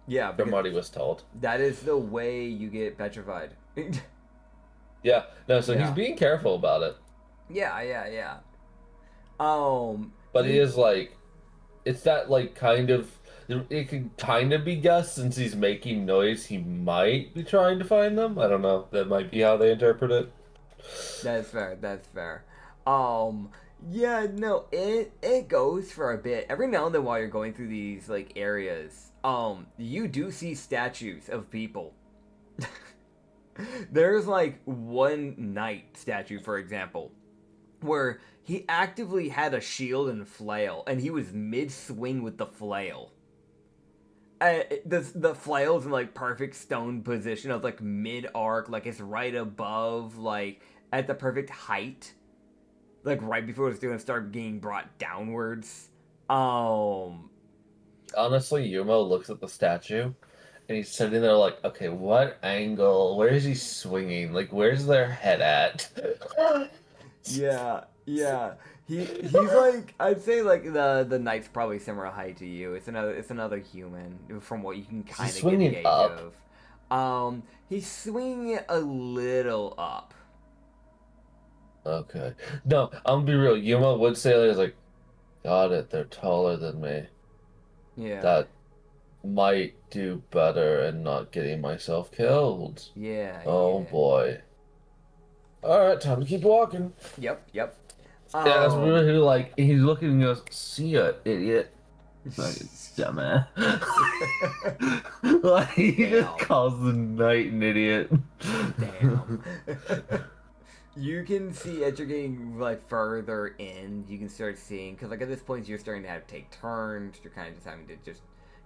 Yeah, From what he was told. that is the way you get petrified. Yeah. No. So Yeah. he's being careful about it. Yeah. But he is like, it's that like kind of. It can kind of be guessed since he's making noise. He might be trying to find them. I don't know. That might be how they interpret it. That's fair. Yeah, no, it goes for a bit. Every now and then while you're going through these like areas, you do see statues of people. There's like one knight statue, for example, where he actively had a shield and flail, and he was mid-swing with the flail. The flail's in like perfect stone position of like mid-arc, like it's right above, like at the perfect height, like right before it's going to start getting brought downwards. Honestly, Umo looks at the statue, and he's sitting there like, okay, what angle? Where is he swinging? Like, where's their head at? Yeah, Yeah, he's like, I'd say like the knight's probably similar height to you. It's another human from what you can Is he kind of get the swinging gauge up? of. He's swinging it a little up. Okay. No, I'm gonna be real. Yuma would say like, got it, they're taller than me. Yeah, That might do better and not getting myself killed. yeah, Oh yeah. boy. Alright, time to keep walking. Yep, yep. Yeah, that's Um, really like he's looking and goes, see ya, idiot. Fucking dumbass. Like he just damn, calls the knight an idiot. damn. You can see as you're getting like further in, you can start seeing because like at this point you're starting to have to take turns. You're kind of just having to just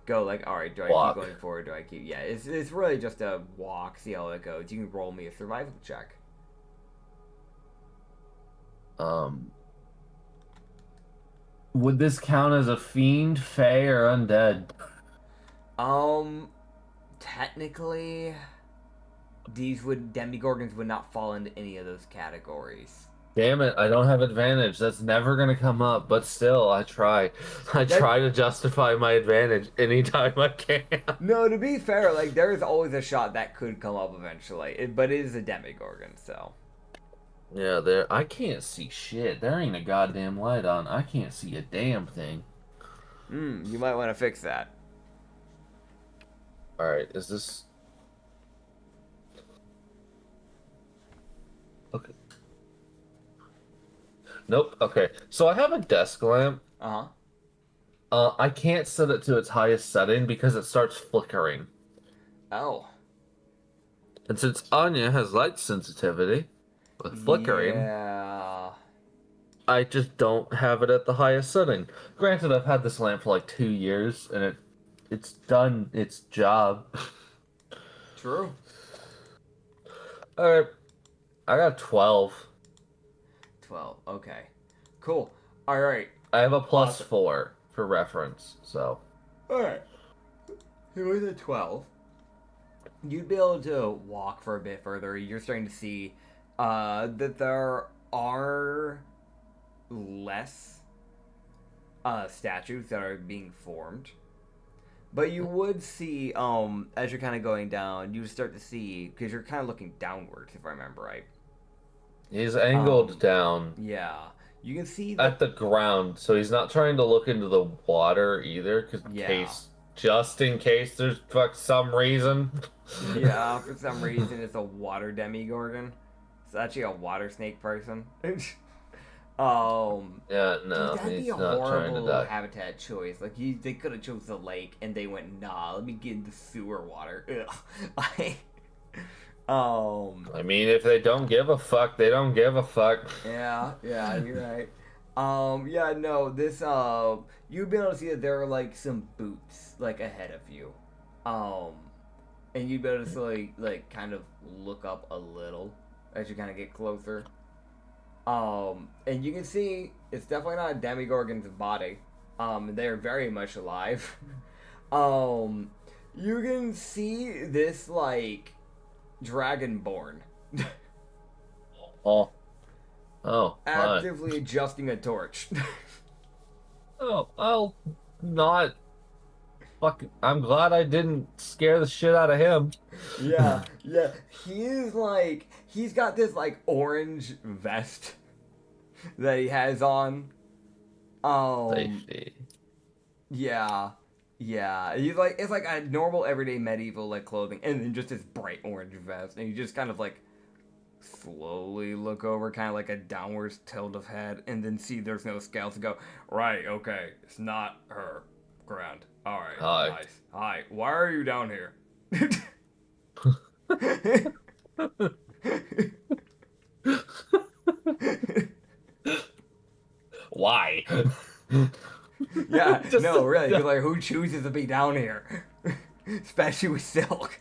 go like, all right, do I keep Walk. going forward? Do I keep? Yeah, it's really just a walk. See how it goes. You can roll me a survival check. Um, would this count as a fiend, fey, or undead? Um, technically, demigorgons would not fall into any of those categories. Damn it, I don't have advantage. That's never gonna come up, but still, I try. I That try to justify my advantage anytime I can. no, to be fair, like there is always a shot that could come up eventually, but it is a demigorgon, so. Yeah, there. I can't see shit. There ain't a goddamn light on. I can't see a damn thing. You might want to fix that. All right, is this okay? Nope. Okay, so I have a desk lamp. Uh huh. I can't set it to its highest setting because it starts flickering. Oh. And since Anya has light sensitivity with flickering, Yeah. I just don't have it at the highest setting. Granted, I've had this lamp for like 2 years, and it's done its job. True. All right, I got 12. 12. Okay. Cool. All right. I have a plus Awesome. 4 for reference, so. All right. Here was a 12. You'd be able to walk for a bit further. You're starting to see that there are less statues that are being formed. But you would see, as you're kind of going down, you start to see, because you're kind of looking downwards, if I remember right. He's angled Um, down yeah. You can see at that, the ground, so he's not trying to look into the water either, yeah. just in case there's some reason. Yeah, for some reason it's a water demigorgon. It's actually a water snake person. Yeah, Dude, no, that'd be he's a not trying to horrible die. habitat choice. Like, they could have chose the lake, and they went, nah, let me get in the sewer water. Ugh. I mean, if they don't give a fuck, they don't give a fuck. Yeah, you're right. Yeah, no, you'd be able to see that there are, like, some boots, like, ahead of you. Um, and you'd be able to see, like kind of look up a little as you kind of get closer. And you can see it's definitely not a demigorgon's body. They're very much alive. um, you can see this like dragonborn Oh, oh, hi. actively adjusting a torch. Oh, I'll not. Fuck. I'm glad I didn't scare the shit out of him. Yeah. He's got this like orange vest that he has on. Um, Safety. yeah. He's like it's like a normal everyday medieval like clothing, and then just this bright orange vest, and you just kind of like slowly look over, kind of like a downwards tilt of head, and then see there's no scales, and go, right, okay, it's not her. Grand. All right, Hi. nice. Hi. Why are you down here? Why? Yeah, Just no, really. 'Cause, like, who chooses to be down here? Especially with silk.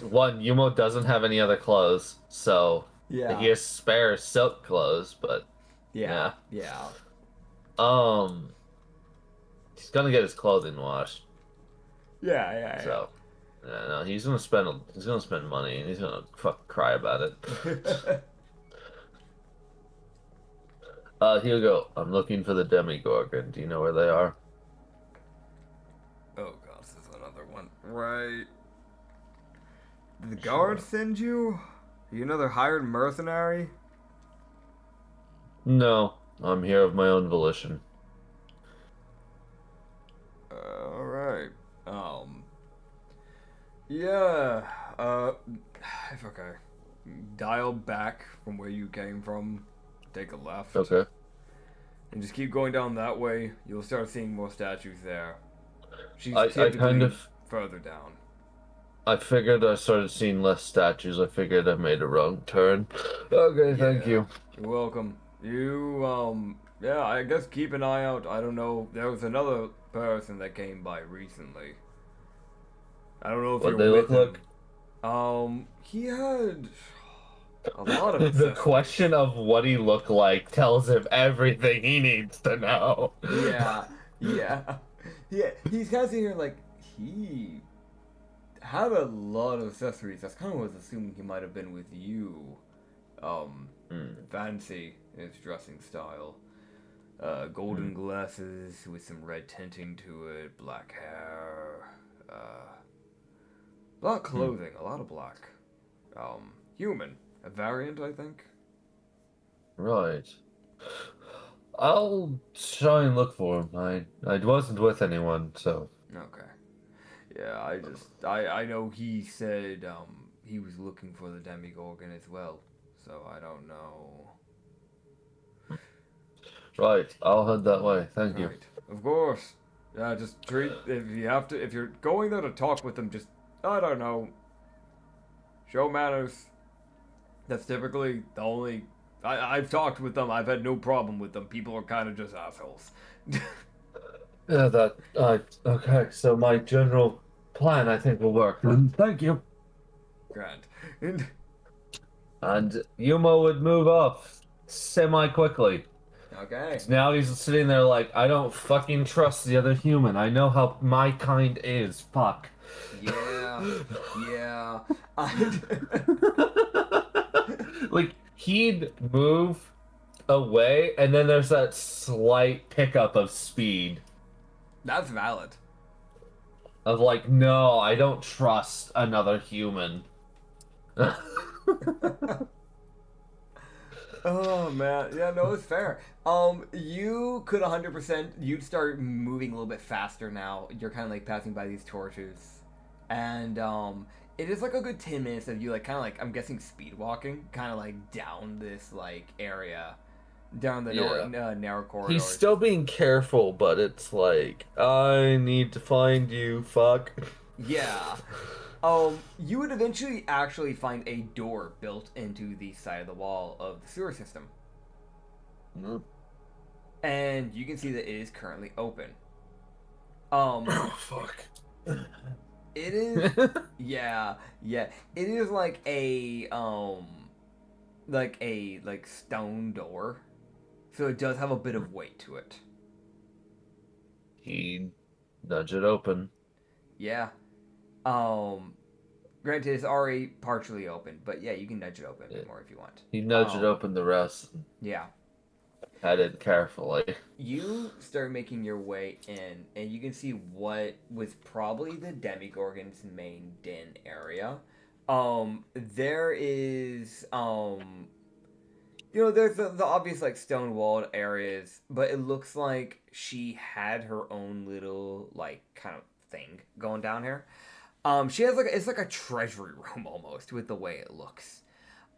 one, Yumo doesn't have any other clothes, so Yeah. he has spare silk clothes, but Yeah. Yeah. um, he's gonna get his clothing washed. Yeah. So, yeah, no, he's gonna spend money and he's gonna fuck cry about it. Hugo, I'm looking for the Demigorgon. Do you know where they are? Oh god, this is another one. Right. Did the Sure. guard send you? Are you another hired mercenary? No, I'm here of my own volition. Alright. Um. Yeah. If okay. Dial back from where you came from. Take a left. Okay. And just keep going down that way. You'll start seeing more statues there. She's I typically kind of further down. I figured I started seeing less statues. I figured I made a wrong turn. Okay, thank Yeah. you. You're welcome. Yeah, I guess keep an eye out. I don't know. There was another person that came by recently. I don't know if What you're they with look him. like? He had a lot of The accessories. question of what he looked like tells him everything he needs to know. Yeah, yeah, yeah. He's kind of sitting here like he had a lot of accessories. That's kind of what I was assuming he might have been with you. Fancy in his dressing style. Golden glasses with some red tinting to it, black hair, black clothing, a lot of black. Human, a variant, I think. Right. I'll try and look for him. I wasn't with anyone, so Okay. Yeah, I know he said, he was looking for the Demigorgon as well, so I don't know. right. I'll head that way. Thank you. Right. Of course. Yeah, just treat, if you're going there to talk with them, just, I don't know, show manners. That's typically the only. I've talked with them. I've had no problem with them. People are kind of just assholes. Yeah, okay. So my general plan, I think, will work. Thank you. Grand. And Yumo would move off semi quickly. Okay. Now he's sitting there like, I don't fucking trust the other human. I know how my kind is. Fuck. Yeah. Yeah. Like, he'd move away, and then there's that slight pickup of speed. That's valid. Of like, no, I don't trust another human. Oh man, yeah, no, it's fair. You could 100%. You'd start moving a little bit faster now. You're kind of like passing by these torches, and it is like a good 10 minutes of you like kind of like I'm guessing speed walking, kind of like down this like area, down the narrow corridors. He's still being careful, but it's like, I need to find you, fuck. Yeah. You would eventually actually find a door built into the side of the wall of the sewer system. Mm. And you can see that it is currently open. Oh, fuck. It is, yeah. It is like a stone door. So it does have a bit of weight to it. He nudge it open. Yeah. Granted, it's already partially open, but yeah, you can nudge it open a bit more if you want. He nudged it open the rest. Yeah. Head it carefully. You start making your way in, and you can see what was probably the Demigorgon's main den area. There is, there's the obvious, like, stone-walled areas, but it looks like she had her own little, like, kind of thing going down here. She has, like, it's like a treasury room, almost, with the way it looks.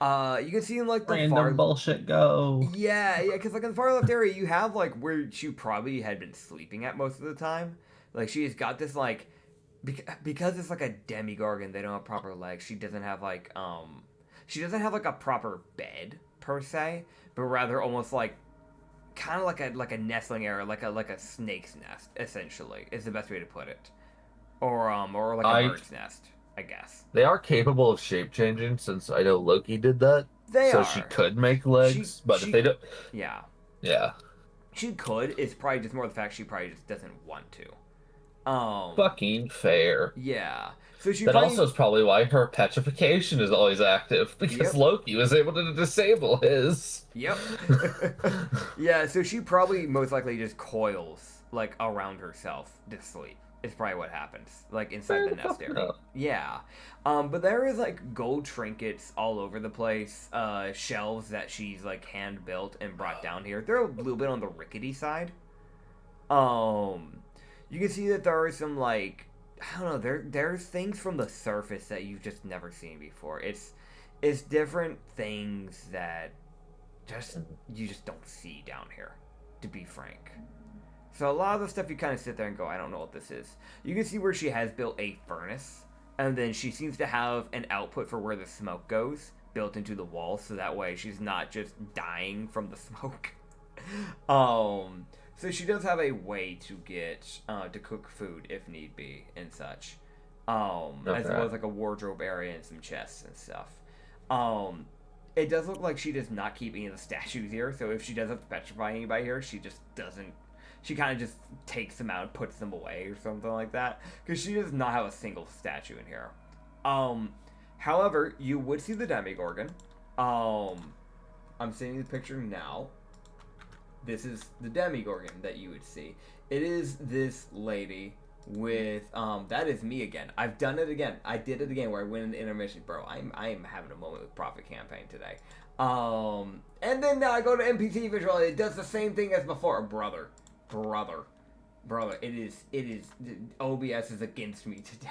You can see in, like, the Random bullshit go. Yeah, because, like, in the far left area, you have, like, where she probably had been sleeping at most of the time. Like, she's got this, like, because it's, like, a Demigorgon, they don't have proper legs, she doesn't have, like, a proper bed, per se, but rather almost, like, kind of like a nestling area, like a snake's nest, essentially, is the best way to put it. Or like a bird's nest, I guess. They are capable of shape changing, since I know Loki did that. They so are. She could make legs, but if they don't, yeah, she could. It's probably just more the fact she probably just doesn't want to. Fucking fair. Yeah, So she That also finally, is probably why her petrification is always active, because yep, Loki was able to disable his. yep. Yeah, so she probably most likely just coils like around herself to sleep. Is probably what happens, like inside Fair the enough, nest area. no. Yeah, but there is like gold trinkets all over the place. Shelves that she's like hand built and brought down here. They're a little bit on the rickety side. Um, you can see that there are some like I don't know. There's things from the surface that you've just never seen before. It's different things that just you just don't see down here, to be frank. So a lot of the stuff you kind of sit there and go, I don't know what this is. You can see where she has built a furnace, and then she seems to have an output for where the smoke goes built into the wall, so that way she's not just dying from the smoke. um, so she does have a way to get to cook food if need be and such. As well Okay. as like a wardrobe area and some chests and stuff. Um, it does look like she does not keep any of the statues here, so if she does have to petrify anybody here, she just doesn't. She kind of just takes them out and puts them away or something like that, because she does not have a single statue in here. Um, However, you would see the Demigorgon. I'm seeing the picture now. This is the Demigorgon that you would see. It is this lady with that is me again. I've done it again. I did it again where I went into intermission. Bro, I am having a moment with Profit Campaign today. And then now I go to NPC visual, it does the same thing as before. Brother. It is OBS is against me today.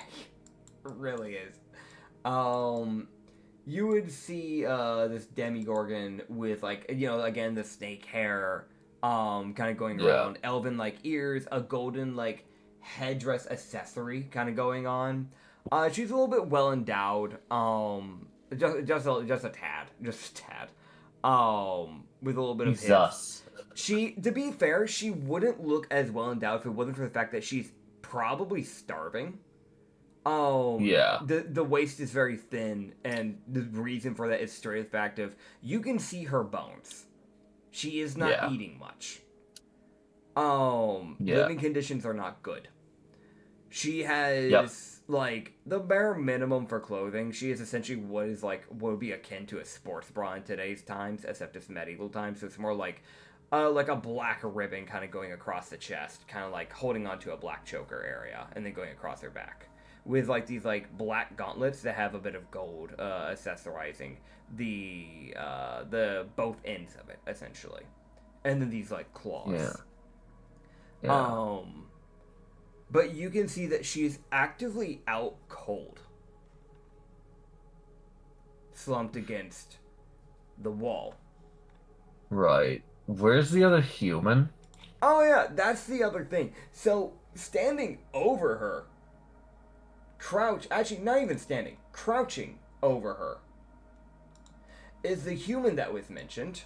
It really is. You would see this Demigorgon with like again the snake hair kind of going around, elven like ears, a golden like headdress accessory kind of going on. She's a little bit well endowed. Just a tad. With a little bit of hips. Jesus. She, to be fair, she wouldn't look as well endowed if it wasn't for the fact that she's probably starving. Yeah. The waist is very thin, and the reason for that is straight the fact of you can see her bones. She is not Yeah. eating much. Yeah. Living conditions are not good. She has Yep. like the bare minimum for clothing. She is essentially what would be akin to a sports bra in today's times, except it's medieval times. So it's more like a black ribbon kind of going across the chest, kind of like holding onto a black choker area, and then going across her back, with like these like black gauntlets that have a bit of gold accessorizing the both ends of it essentially, and then these like claws. Yeah. But you can see that she's actively out cold, slumped against the wall. Right. Where's the other human? Oh yeah, that's the other thing. So standing over her, not even standing, crouching over her, is the human that was mentioned.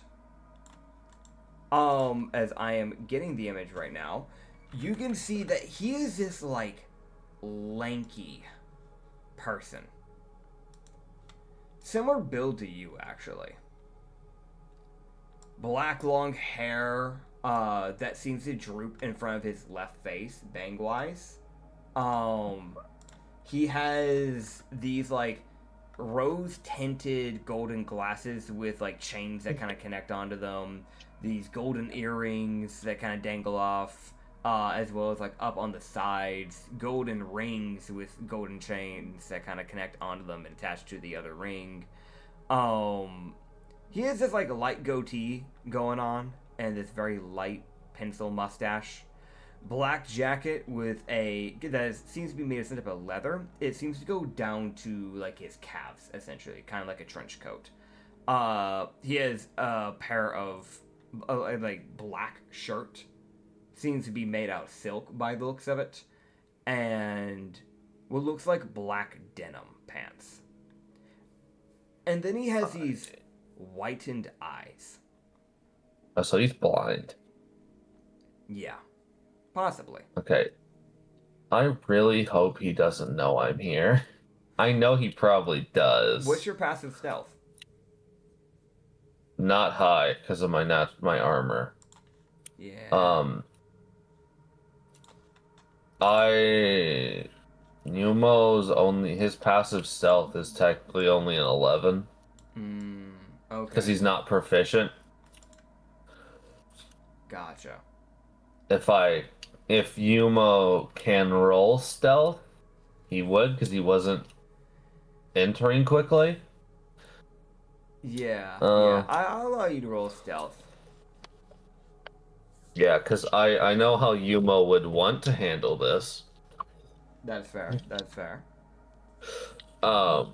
As I am getting the image right now, you can see that he is this like lanky person. Similar build to you, actually. Black long hair that seems to droop in front of his left face, bang-wise. He has these like rose-tinted golden glasses with like chains that kind of connect onto them. These golden earrings that kind of dangle off, as well as like up on the sides, golden rings with golden chains that kind of connect onto them and attach to the other ring. He has this like light goatee going on and this very light pencil mustache. Black jacket with seems to be made essentially of leather. It seems to go down to like his calves, essentially, kind of like a trench coat. He has a pair of like black shirt, seems to be made out of silk by the looks of it, and what looks like black denim pants. And then he has these whitened eyes. Oh, so he's blind. Yeah, possibly. Okay. I really hope he doesn't know I'm here. I know he probably does. What's your passive stealth? Not high because of my armor. Yeah. I his passive stealth is technically only an 11 Okay. because he's not proficient. Gotcha. If Umo can roll stealth, he would because he wasn't entering quickly. Yeah. Uh, I'll allow you to roll stealth. yeah, because I know how Umo would want to handle this. That's fair. That's fair. Um,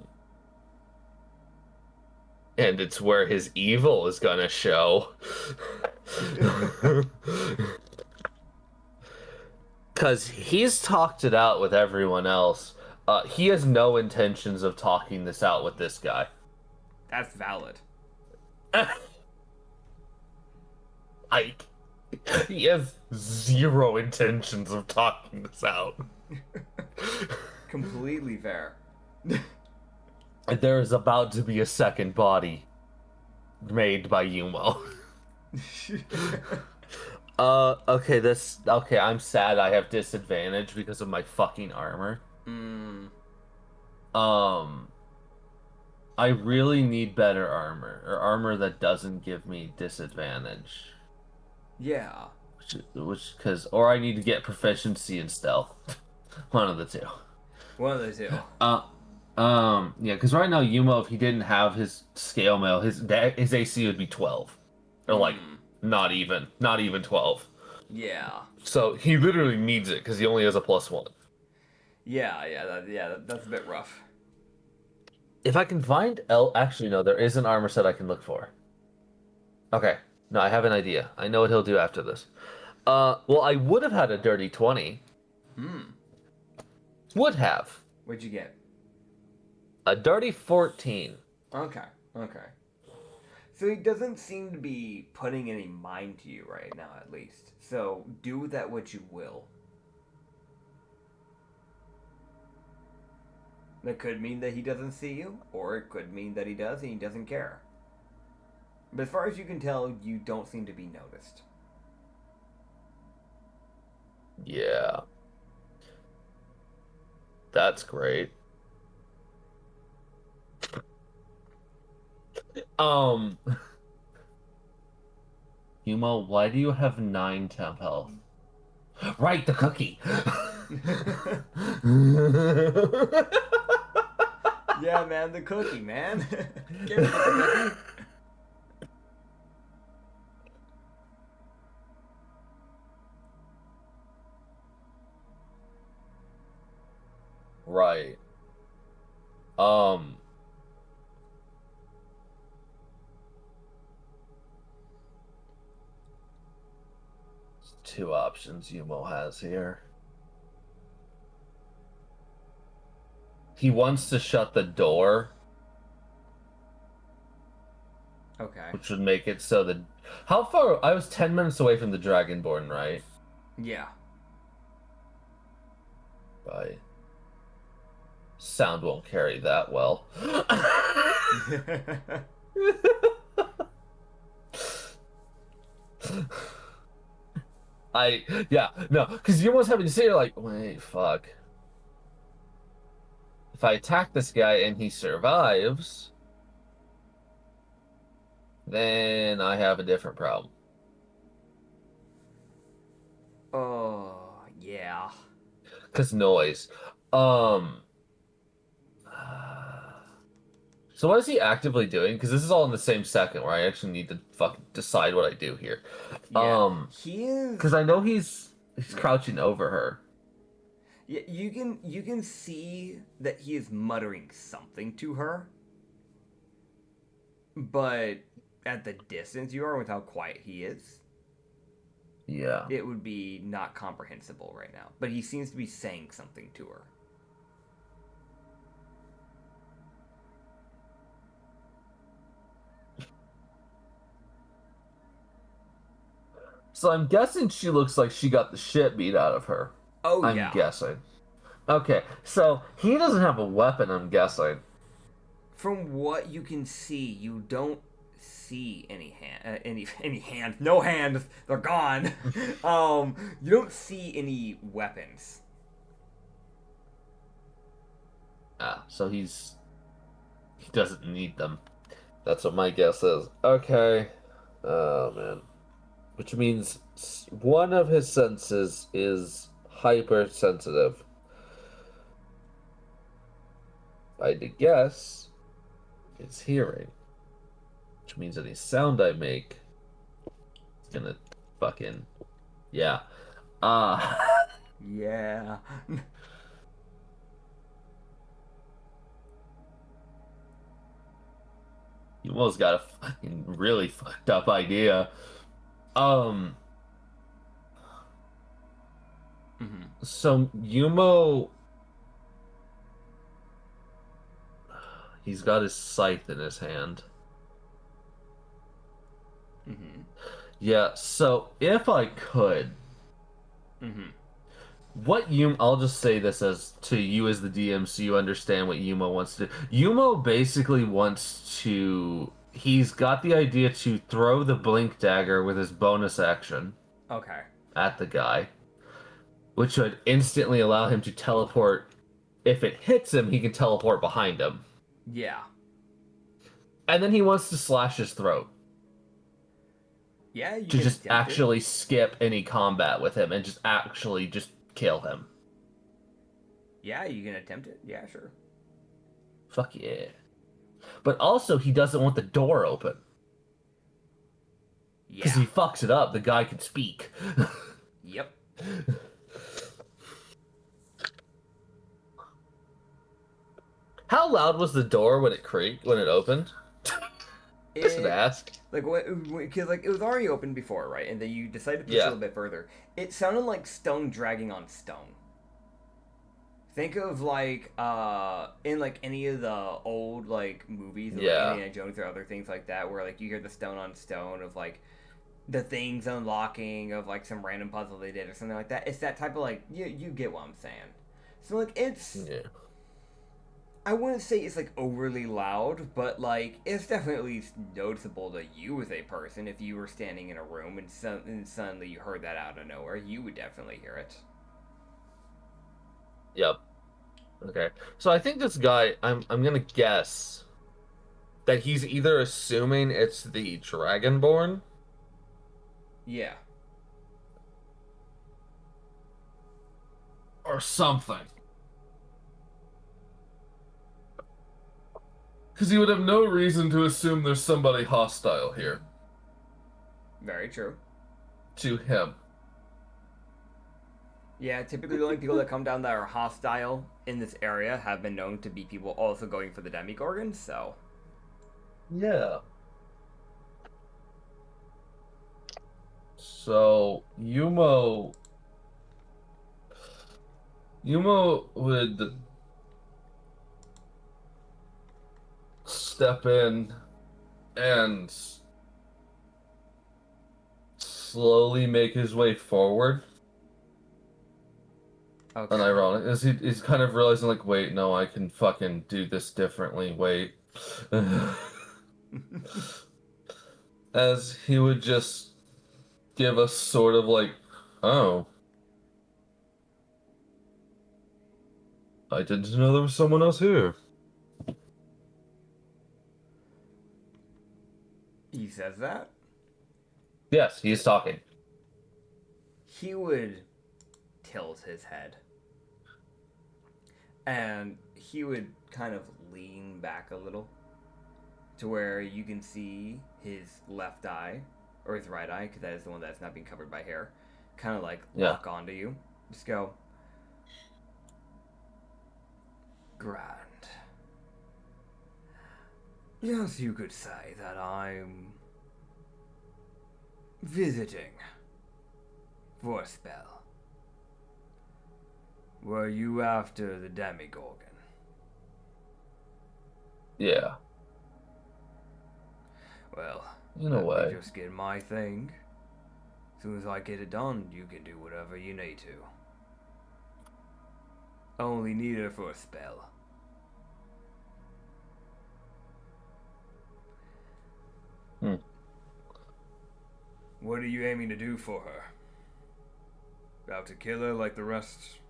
and it's where his evil is gonna show. Because he's talked it out with everyone else. He has no intentions of talking this out with this guy. That's valid. He has zero intentions of talking this out. Completely fair. There is about to be a second body made by Umo. Okay, I'm sad I have disadvantage because of my fucking armor. I really need better armor, or armor that doesn't give me disadvantage. Yeah. Or I need to get proficiency in stealth. One of the two. One of the two. Yeah, because right now Yumo, if he didn't have his scale mail, his AC would be 12, or like not even 12. Yeah. So he literally needs it because he only has a +1. Yeah, that's a bit rough. If I can find actually no, there is an armor set I can look for. Okay, no, I have an idea. I know what he'll do after this. Well, I would have had a dirty 20. Would have. What'd you get? A dirty 14. Okay. So he doesn't seem to be putting any mind to you right now, at least. So do with that what you will. That could mean that he doesn't see you, or it could mean that he does and he doesn't care. But as far as you can tell, you don't seem to be noticed. Yeah. That's great. Humo, why do you have 9 temp health? Right, the cookie! Yeah, man, the cookie, man. Give me the cookie. Right. 2 options Yumo has here. He wants to shut the door. Okay. Which would make it so that... How far... I was 10 minutes away from the Dragonborn, right? Yeah. Right. Sound won't carry that well. Because you almost having to say, you're like, wait, fuck. If I attack this guy and he survives, then I have a different problem. Oh, yeah. Because noise. So what is he actively doing? Because this is all in the same second where I actually need to fucking decide what I do here. Yeah, he is... Because I know he's crouching over her. Yeah, you can see that he is muttering something to her. But at the distance you are with how quiet he is, yeah, it would be not comprehensible right now. But he seems to be saying something to her. So I'm guessing she looks like she got the shit beat out of her. Oh, I'm guessing. Okay, so he doesn't have a weapon, I'm guessing. From what you can see, you don't see any hand. No hands. They're gone. You don't see any weapons. so he doesn't need them. That's what my guess is. Okay. Oh, man. Which means one of his senses is hypersensitive. I'd guess it's hearing. Which means any sound I make is gonna fucking... Yeah. Yeah. You almost got a fucking really fucked up idea. Um, Mm-hmm. so Umo, he's got his scythe in his hand. Mm-hmm. Yeah, so if I could, Mm-hmm. I'll just say this as to you as the DM so you understand what Yumo wants to do. Yumo basically wants to, he's got the idea to throw the blink dagger with his bonus action Okay. at the guy, which would instantly allow him to teleport. If it hits him, he can teleport behind him. Yeah. And then he wants to slash his throat Yeah, you to can just attempt it. actually skip any combat with him and just actually just kill him. Yeah, you can attempt it. Yeah, sure. Fuck yeah. But also, he doesn't want the door open. Because Yeah. he fucks it up, the guy can speak. Yep. How loud was the door when it creaked, when it opened? Just to ask. Like, because like it was already open before, right? And then you decided to push it a little bit further. It sounded like stone dragging on stone. Think of like in like any of the old like movies, of, like Indiana Jones or other things like that, where like you hear the stone on stone of like the things unlocking of like some random puzzle they did or something like that. It's that type of like you get what I'm saying. So like it's I wouldn't say it's like overly loud, but like it's definitely noticeable to you as a person. If you were standing in a room and suddenly you heard that out of nowhere, you would definitely hear it. Yep. Okay. So I think this guy, I'm gonna guess that he's either assuming it's the Dragonborn. Yeah. Or something. Because he would have no reason to assume there's somebody hostile here. Very true. To him. Yeah, typically the only people that come down that are hostile in this area have been known to be people also going for the Demigorgon, so... Yeah. So, Yumo would step in and slowly make his way forward. Okay. Unironic. As he's kind of realizing, like, wait, no, I can fucking do this differently, wait. As he would just give us sort of like, oh, I didn't know there was someone else here. He says that? Yes, he's talking. He would tilt his head. And he would kind of lean back a little to where you can see his left eye, or his right eye, because that is the one that's not being covered by hair, kind of like lock onto you. Just go, grand. Yes, you could say that I'm visiting for a spell. Were you after the Demigorgon? Yeah. Well, in a way. just get my thing. As soon as I get it done, you can do whatever you need to. I only need her for a spell. What are you aiming to do for her? About to kill her like the rest?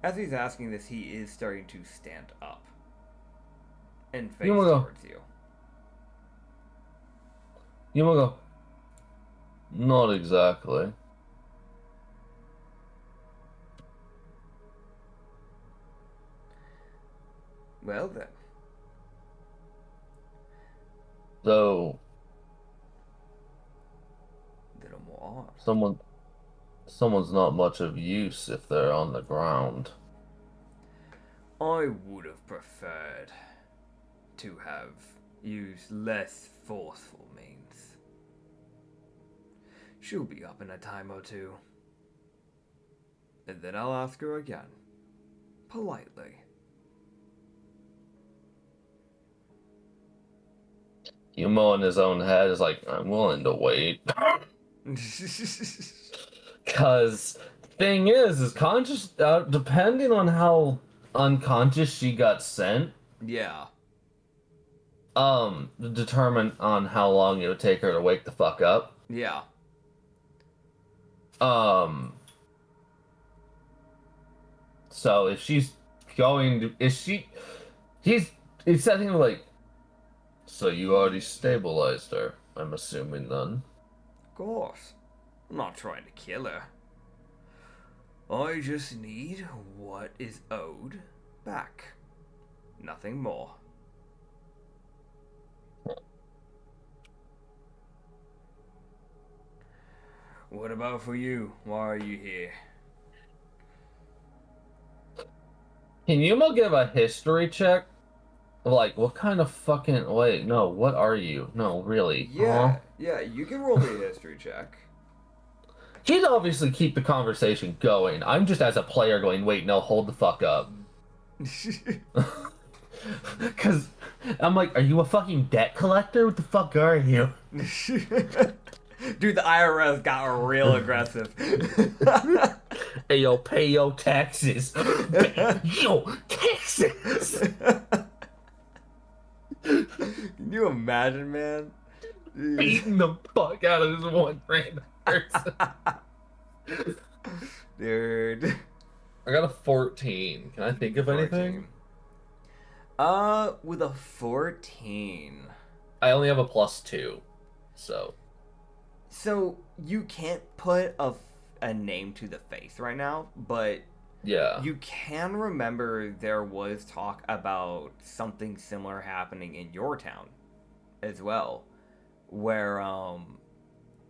As he's asking this, he is starting to stand up and face Umo. towards you. Umo. Not exactly. Well then. So, Little more. someone's not much of use if they're on the ground. I would have preferred to have used less forceful means. She'll be up in a time or two. And then I'll ask her again. Politely. Umo in his own head is like, I'm willing to wait. Cause thing is conscious, depending on how unconscious she got sent, Yeah. determine on how long it would take her to wake the fuck up. Yeah. So if she's going to, he's setting like, so you already stabilized her, I'm assuming then. Of course. I'm not trying to kill her. I just need what is owed back. Nothing more. What about for you? Why are you here? Can Yumo give a history check? Like, what kind of fucking... Wait, no, what are you? No, really. Yeah, yeah, you can roll me a history check. He'd obviously keep the conversation going. I'm just as a player going, wait, no, hold the fuck up. Because I'm like, are you a fucking debt collector? What the fuck are you? Dude, the IRS got real aggressive. Hey, yo, pay your taxes. Yo, taxes! Can you imagine, man? Beating the fuck out of this one random person. Dude. I got a 14. Can I think of anything? 14. With a 14. I only have a +2, so. So, you can't put a name to the face right now, but Yeah. you can remember there was talk about something similar happening in your town as well, where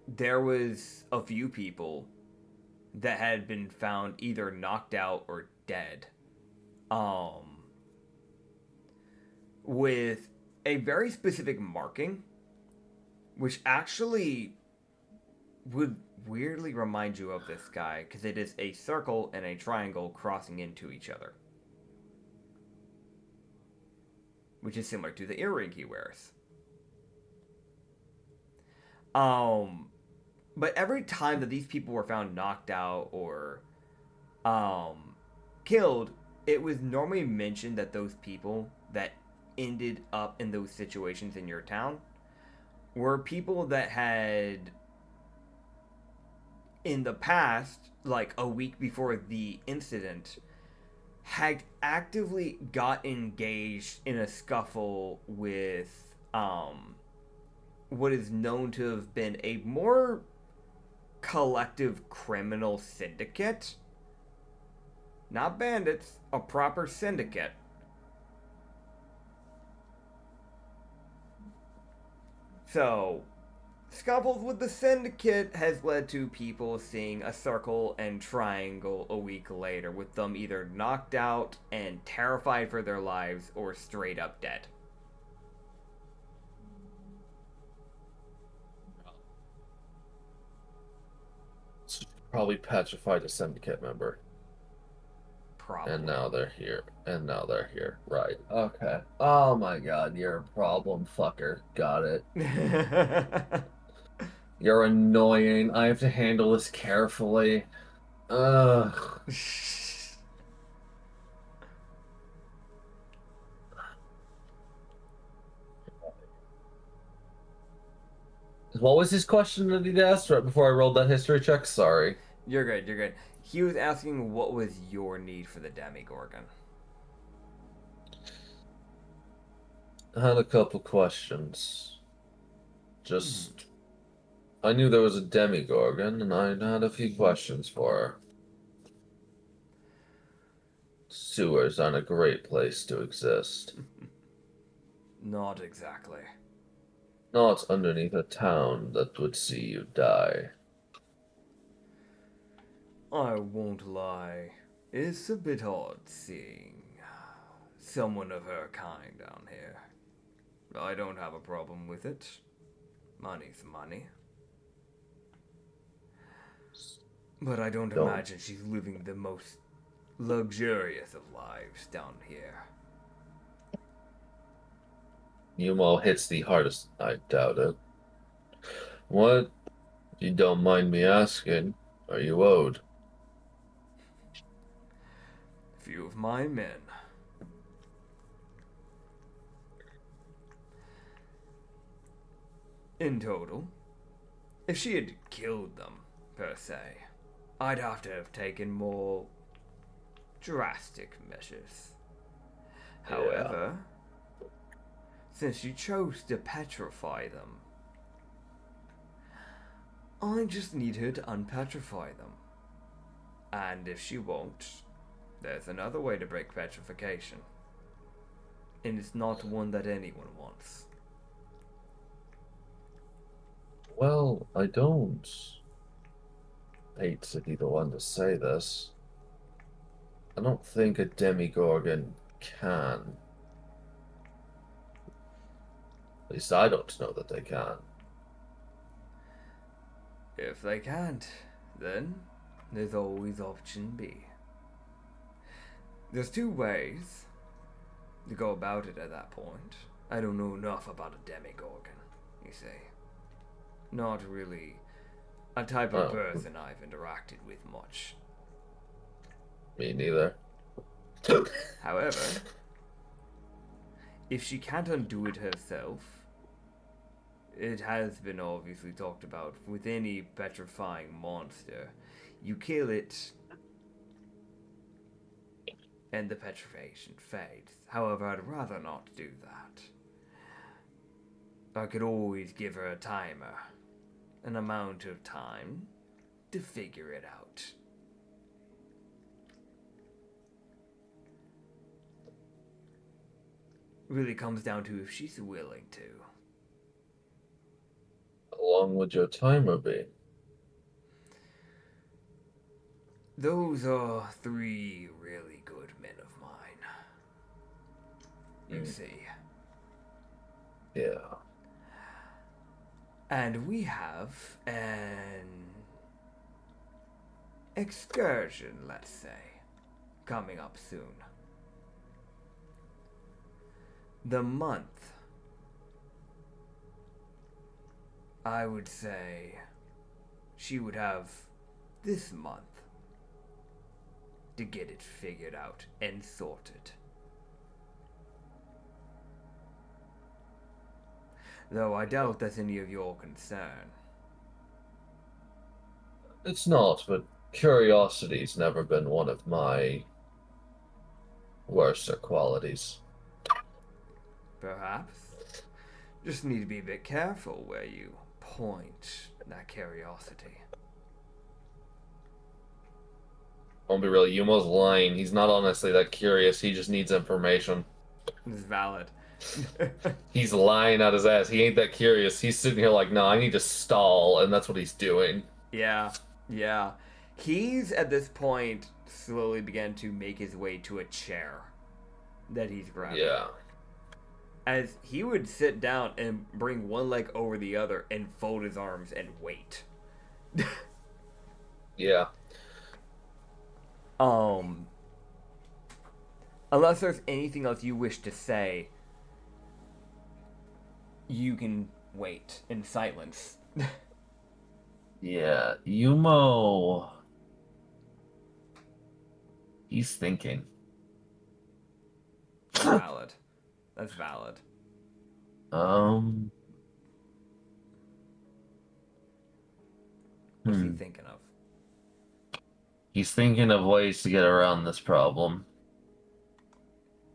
there was a few people that had been found either knocked out or dead, with a very specific marking, which actually would weirdly remind you of this guy, because it is a circle and a triangle crossing into each other, which is similar to the earring he wears. But every time that these people were found knocked out or killed, it was normally mentioned that those people that ended up in those situations in your town were people that had, in the past, like a week before the incident, had actively got engaged in a scuffle with what is known to have been a more collective criminal syndicate. Not bandits, a proper syndicate. So, scuffles with the syndicate has led to people seeing a circle and triangle a week later, with them either knocked out and terrified for their lives or straight up dead. Probably petrified a syndicate member. Probably. And now they're here. Right. Okay. Oh my god, you're a problem fucker. Got it. You're annoying. I have to handle this carefully. Ugh. What was his question that he'd asked right before I rolled that history check? Sorry. You're good, you're good. He was asking what was your need for the Demigorgon. I had a couple questions. Just, I knew there was a Demigorgon, and I had a few questions for her. Sewers aren't a great place to exist. Not exactly. Not underneath a town that would see you die. I won't lie. It's a bit odd seeing someone of her kind down here. I don't have a problem with it. Money's money. But I don't imagine she's living the most luxurious of lives down here. Umo hits the hardest. I doubt it. What, if you don't mind me asking, are you owed? Few of my men. In total, if she had killed them, per se, I'd have to have taken more drastic measures. However, since she chose to petrify them, I just need her to unpetrify them. And if she won't, there's another way to break petrification. And it's not one that anyone wants. Well, I don't hate to be the one to say this. I don't think a Demigorgon can. At least I don't know that they can. If they can't, then there's always option B. There's two ways to go about it at that point. I don't know enough about a Demigorgon, you see. Not really a type of person I've interacted with much. Me neither. However, if she can't undo it herself, it has been obviously talked about with any petrifying monster. You kill it, and the petrification fades. However, I'd rather not do that. I could always give her a timer, an amount of time to figure it out. Really comes down to if she's willing to. How long would your timer be? Those are 3 really good men of mine. You see. Yeah. And we have an excursion, let's say, coming up soon. The month, I would say she would have this month to get it figured out and sorted. Though I doubt that's any of your concern. It's not, but curiosity's never been one of my worser qualities. Perhaps. Just need to be a bit careful where you point that curiosity. Won't be real. Yumo's lying. He's not honestly that curious. He just needs information. It's valid. He's lying out his ass. He ain't that curious. He's sitting here like, no, I need to stall, and that's what he's doing. Yeah. He's, at this point, slowly began to make his way to a chair that he's grabbing. Yeah. As he would sit down and bring one leg over the other and fold his arms and wait. Yeah. Unless there's anything else you wish to say, you can wait in silence. Yeah. Yumo. He's thinking. Valid. That's valid. What's he thinking of? He's thinking of ways to get around this problem.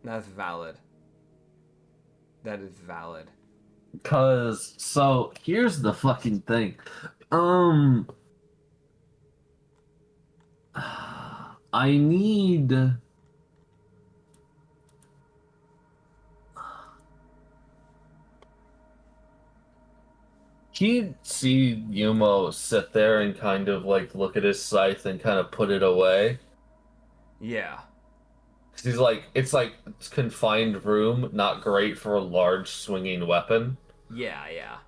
That's valid. That is valid. So here's the fucking thing. I need. He'd see Yumo sit there and kind of like look at his scythe and kind of put it away. Yeah. 'Cause he's like, it's confined room, not great for a large swinging weapon. Yeah, yeah.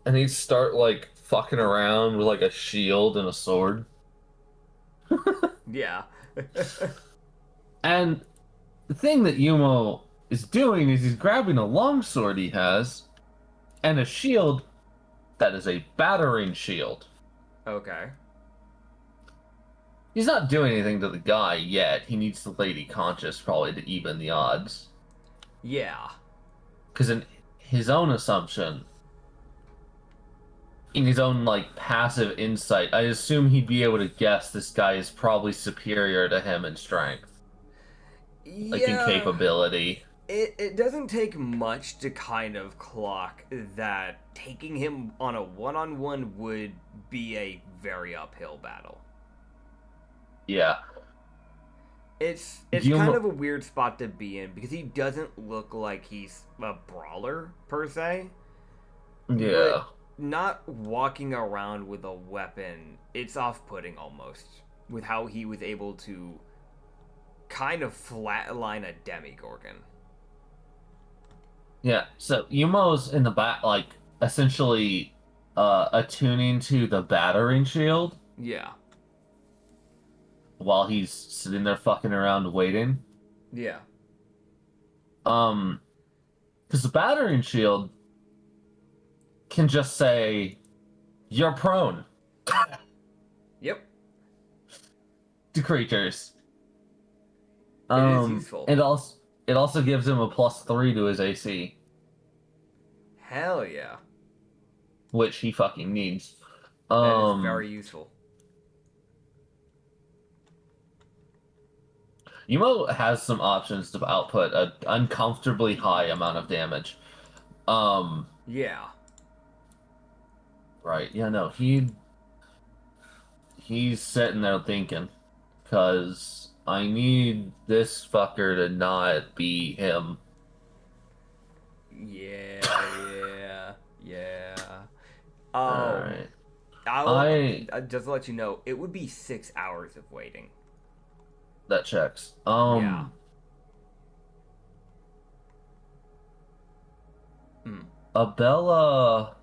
And he'd start like fucking around with like a shield and a sword. Yeah. And the thing that Yumo is doing is he's grabbing a longsword he has and a shield that is a battering shield. Okay. He's not doing anything to the guy yet. He needs the lady conscious probably to even the odds. Yeah. Because in his own assumption, in his own like passive insight, I assume he'd be able to guess this guy is probably superior to him in strength, like in Yeah. capability. It doesn't take much to kind of clock that taking him on a one-on-one would be a very uphill battle. Yeah. It's Yumo- kind of a weird spot to be in because he doesn't look like he's a brawler per se. Yeah. But not walking around with a weapon, it's off-putting almost with how he was able to kind of flatline a Demigorgon. Yeah. So Yumo's in the back, like essentially attuning to the battering shield Yeah. while he's sitting there fucking around waiting. Yeah. Because the battering shield can just say, "You're prone." Yep. To creatures. It is useful. It also gives him a +3 to his AC, Hell yeah. which he fucking needs. That is very useful. Yumo has some options to output an uncomfortably high amount of damage. Yeah. Right. Yeah, no, he's sitting there thinking, because I need this fucker to not be him. Yeah, yeah, yeah. Alright. Just to let you know, it would be 6 hours of waiting. That checks. Yeah. Abella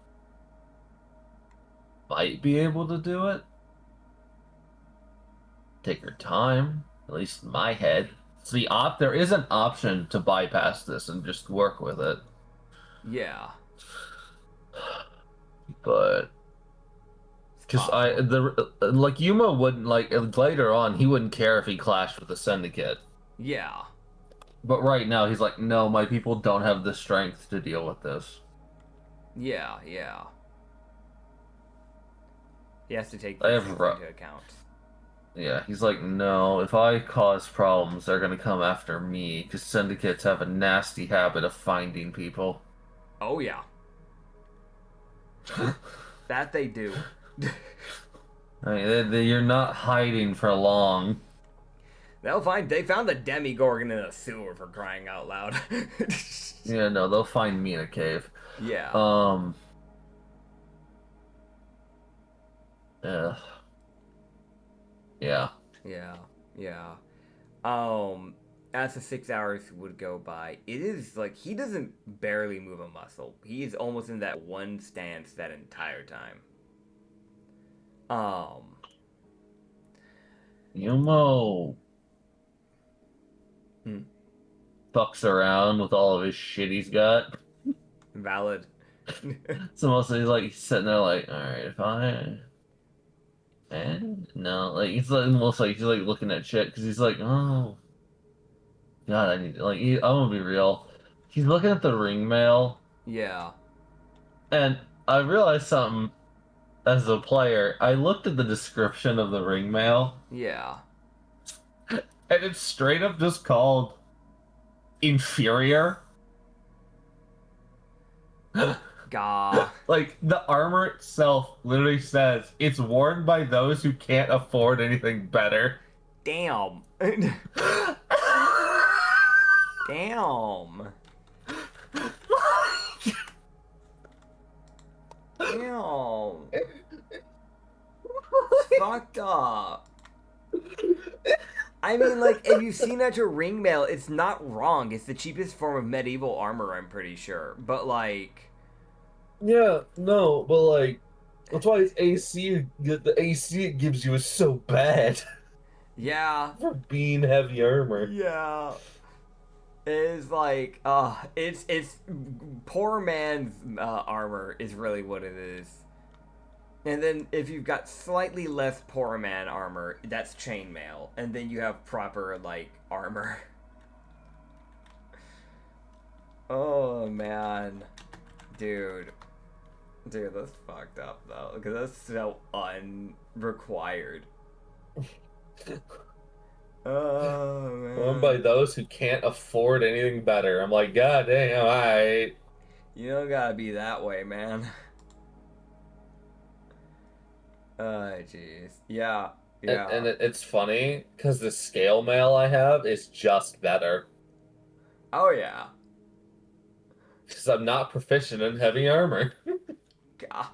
might be able to do it. Take her time, at least in my head. There is an option to bypass this and just work with it. Yeah. But because like Yuma wouldn't like later on he wouldn't care if he clashed with the syndicate. Yeah. But right now he's like, no, my people don't have the strength to deal with this. Yeah, yeah. He has to take this into account. Yeah, he's like, no, if I cause problems, they're gonna come after me, because syndicates have a nasty habit of finding people. Oh, yeah. That they do. I mean, you're not hiding for long. They found the Demigorgon in a sewer, for crying out loud. Yeah, no, they'll find me in a cave. Yeah. Yeah. Yeah. Yeah. As the 6 hours would go by, it is like he doesn't barely move a muscle. He is almost in that one stance that entire time. Yumo fucks around with all of his shit he's got. Valid. So mostly he's sitting there like, alright, if I... And no, like it's like almost like he's like looking at shit because he's like, oh God, I need I'm gonna be real. He's looking at the ring mail, Yeah. and I realized something. as a player, I looked at the description of the ring mail, Yeah. and it's straight up just called inferior. Gah. Like, the armor itself literally says it's worn by those who can't afford anything better. Damn. Damn. Damn. Fucked up. I mean, like, if you've seen that your ring mail, it's not wrong. It's the cheapest form of medieval armor, I'm pretty sure. But, like... Yeah, no, but like, that's why it's AC. The AC it gives you is so bad Yeah. for being heavy armor. Yeah. It's like, it's poor man's armor is really what it is. And then if you've got slightly less poor man armor, that's chainmail. And then you have proper, like, armor. Oh, man. Dude. Dude, that's fucked up, though. Because that's so unrequired. Oh, Owned by man. those who can't afford anything better. I'm like, God damn, alright. You don't gotta be that way, man. Oh, jeez. Yeah. Yeah. And it's funny because the scale mail I have is just better Oh, yeah. because I'm not proficient in heavy armor. God.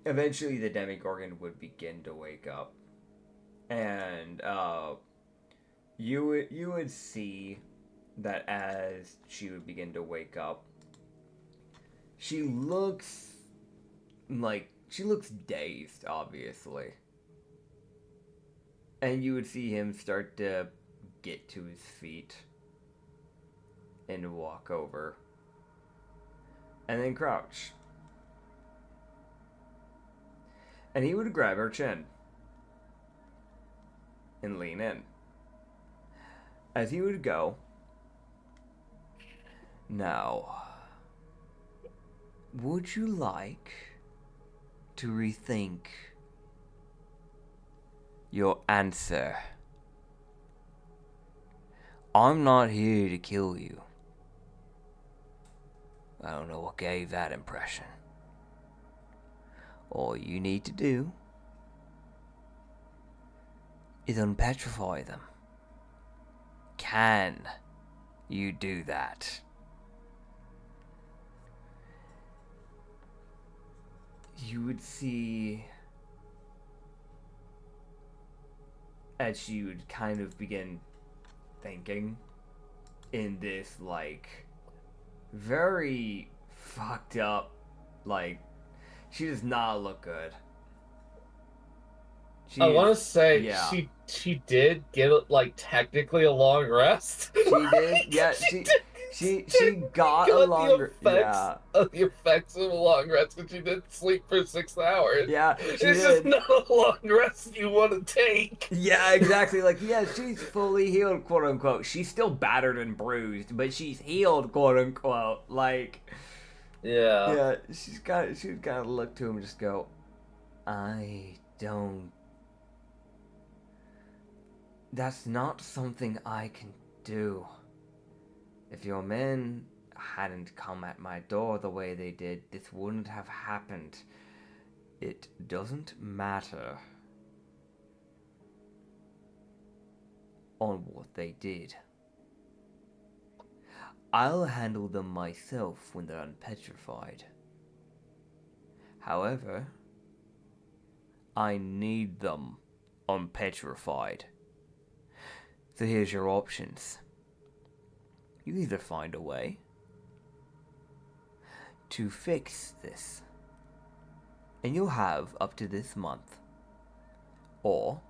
Eventually the Demigorgon would begin to wake up. And, you would see that as she would begin to wake up, she looks dazed, obviously. And you would see him start to get to his feet and walk over. And then crouch. And he would grab her chin and lean in. As he would go, now, would you like to rethink your answer? I'm not here to kill you. I don't know what gave that impression. All you need to do is unpetrify them. Can you do that? You would see as she would kind of begin thinking in this, like, very fucked up, like, she does not look good. I want to say yeah. she did get like technically a long rest. She did, yeah. She got a longer, yeah. The effects of a long rest, because she did sleep for 6 hours. Yeah, she it's did. Just not a long rest you want to take. Yeah, exactly. Like, yeah, she's fully healed, quote unquote. She's still battered and bruised, but she's healed, quote unquote. Like, yeah, she would kind of look to him and just go, I don't. That's not something I can do. If your men hadn't come at my door the way they did, this wouldn't have happened. It doesn't matter on what they did. I'll handle them myself when they're unpetrified. However, I need them unpetrified. So here's your options. You either find a way to fix this, and you'll have up to this month, or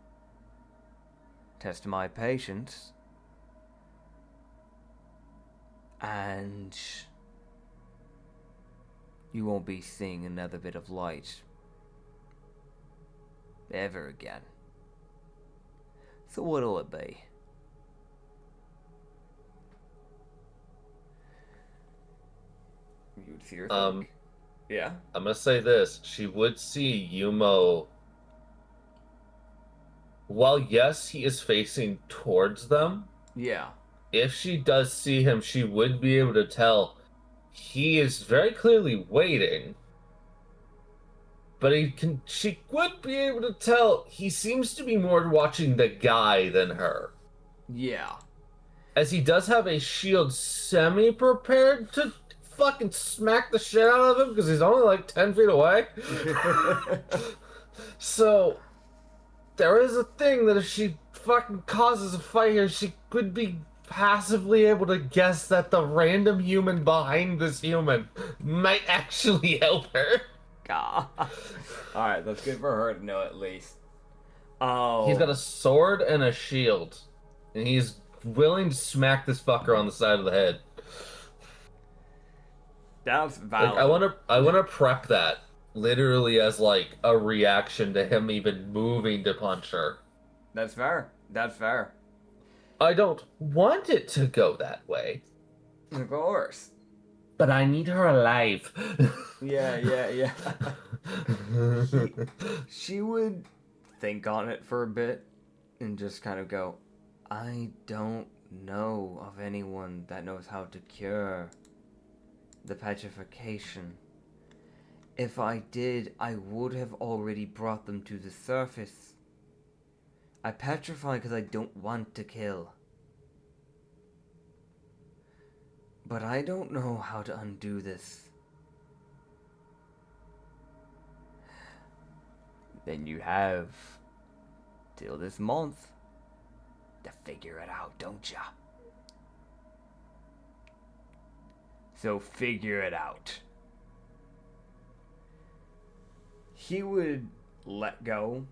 test my patience, and you won't be seeing another bit of light ever again. So what'll it be? You would see her think. Yeah. I'm gonna say this. She would see Yumo. While yes, he is facing towards them, Yeah. if she does see him, she would be able to tell he is very clearly waiting. But she would be able to tell he seems to be more watching the guy than her. Yeah. As he does have a shield semi-prepared to fucking smack the shit out of him because he's only like 10 feet away. So, there is a thing that if she fucking causes a fight here, she could be passively able to guess that the random human behind this human might actually help her. God. Alright, that's good for her to know at least. Oh. He's got a sword and a shield, and he's willing to smack this fucker on the side of the head. That's valid. Like, I wanna prep that literally as like a reaction to him even moving to punch her. That's fair. That's fair. I don't want it to go that way, Of course. but I need her alive. Yeah. She would think on it for a bit and just kind of go, I don't know of anyone that knows how to cure the petrification. If I did, I would have already brought them to the surface. I petrify because I don't want to kill. But I don't know how to undo this. Then you have till this month to figure it out, don't ya? So figure it out. He would let go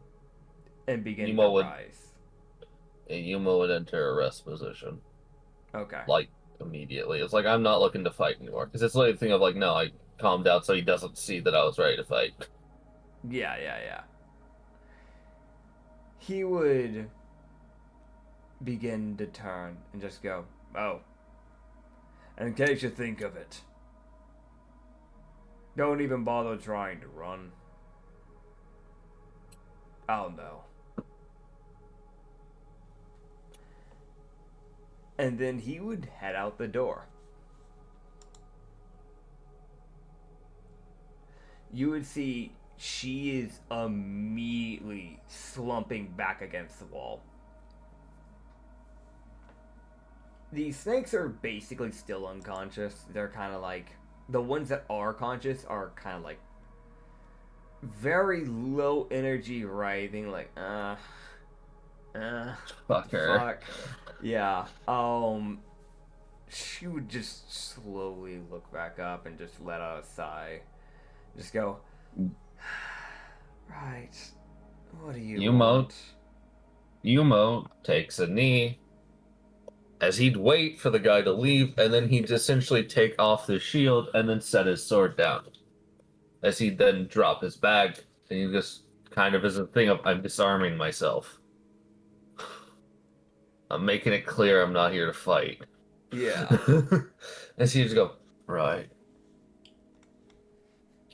and begin to rise. Yumo would enter a rest position. Okay. Like, immediately. It's like, I'm not looking to fight anymore. Because it's like the thing of like, no, I calmed down so he doesn't see that I was ready to fight. Yeah. He would begin to turn and just go, oh. And in case you think of it, don't even bother trying to run. I'll know. And then he would head out the door. You would see she is immediately slumping back against the wall. The snakes are basically still unconscious. They're kind of like, the ones that are conscious are kind of like very low energy writhing, like, Fuck her. fuck. Yeah. She would just slowly look back up and just let out a sigh. Just go, right. What do you want? Yumo takes a knee as he'd wait for the guy to leave, and then he'd essentially take off the shield and then set his sword down. As he'd then drop his bag, and he just kind of as a thing of, I'm disarming myself. I'm making it clear I'm not here to fight. Yeah. And so you just go, right.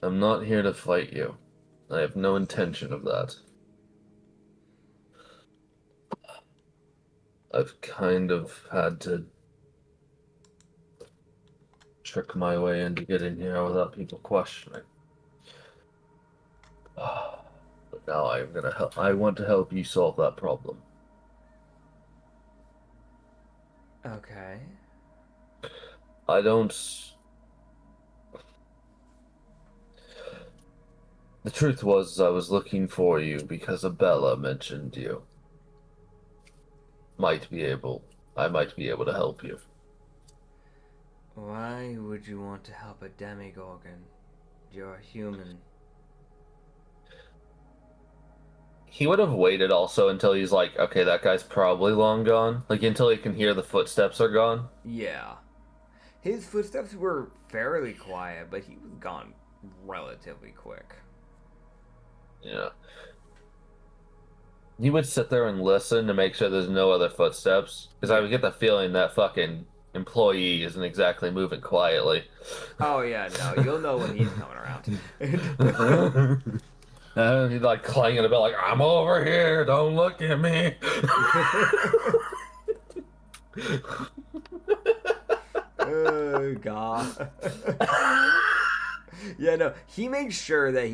I'm not here to fight you. I have no intention of that. I've kind of had to trick my way into getting here without people questioning. But now I'm gonna help. I want to help you solve that problem. Okay. I don't. The truth was, I was looking for you because Abella mentioned you. I might be able to help you. Why would you want to help a Demigorgon? You're a human. He would have waited also until he's like, okay, that guy's probably long gone. Like, until he can hear the footsteps are gone. Yeah. His footsteps were fairly quiet, but he was gone relatively quick. Yeah. He would sit there and listen to make sure there's no other footsteps. Because I would get the feeling that fucking employee isn't exactly moving quietly. Oh yeah, no, you'll know when he's coming around. And he's like clanging a bell, like, I'm over here, don't look at me. Oh god. Yeah, no, he makes sure that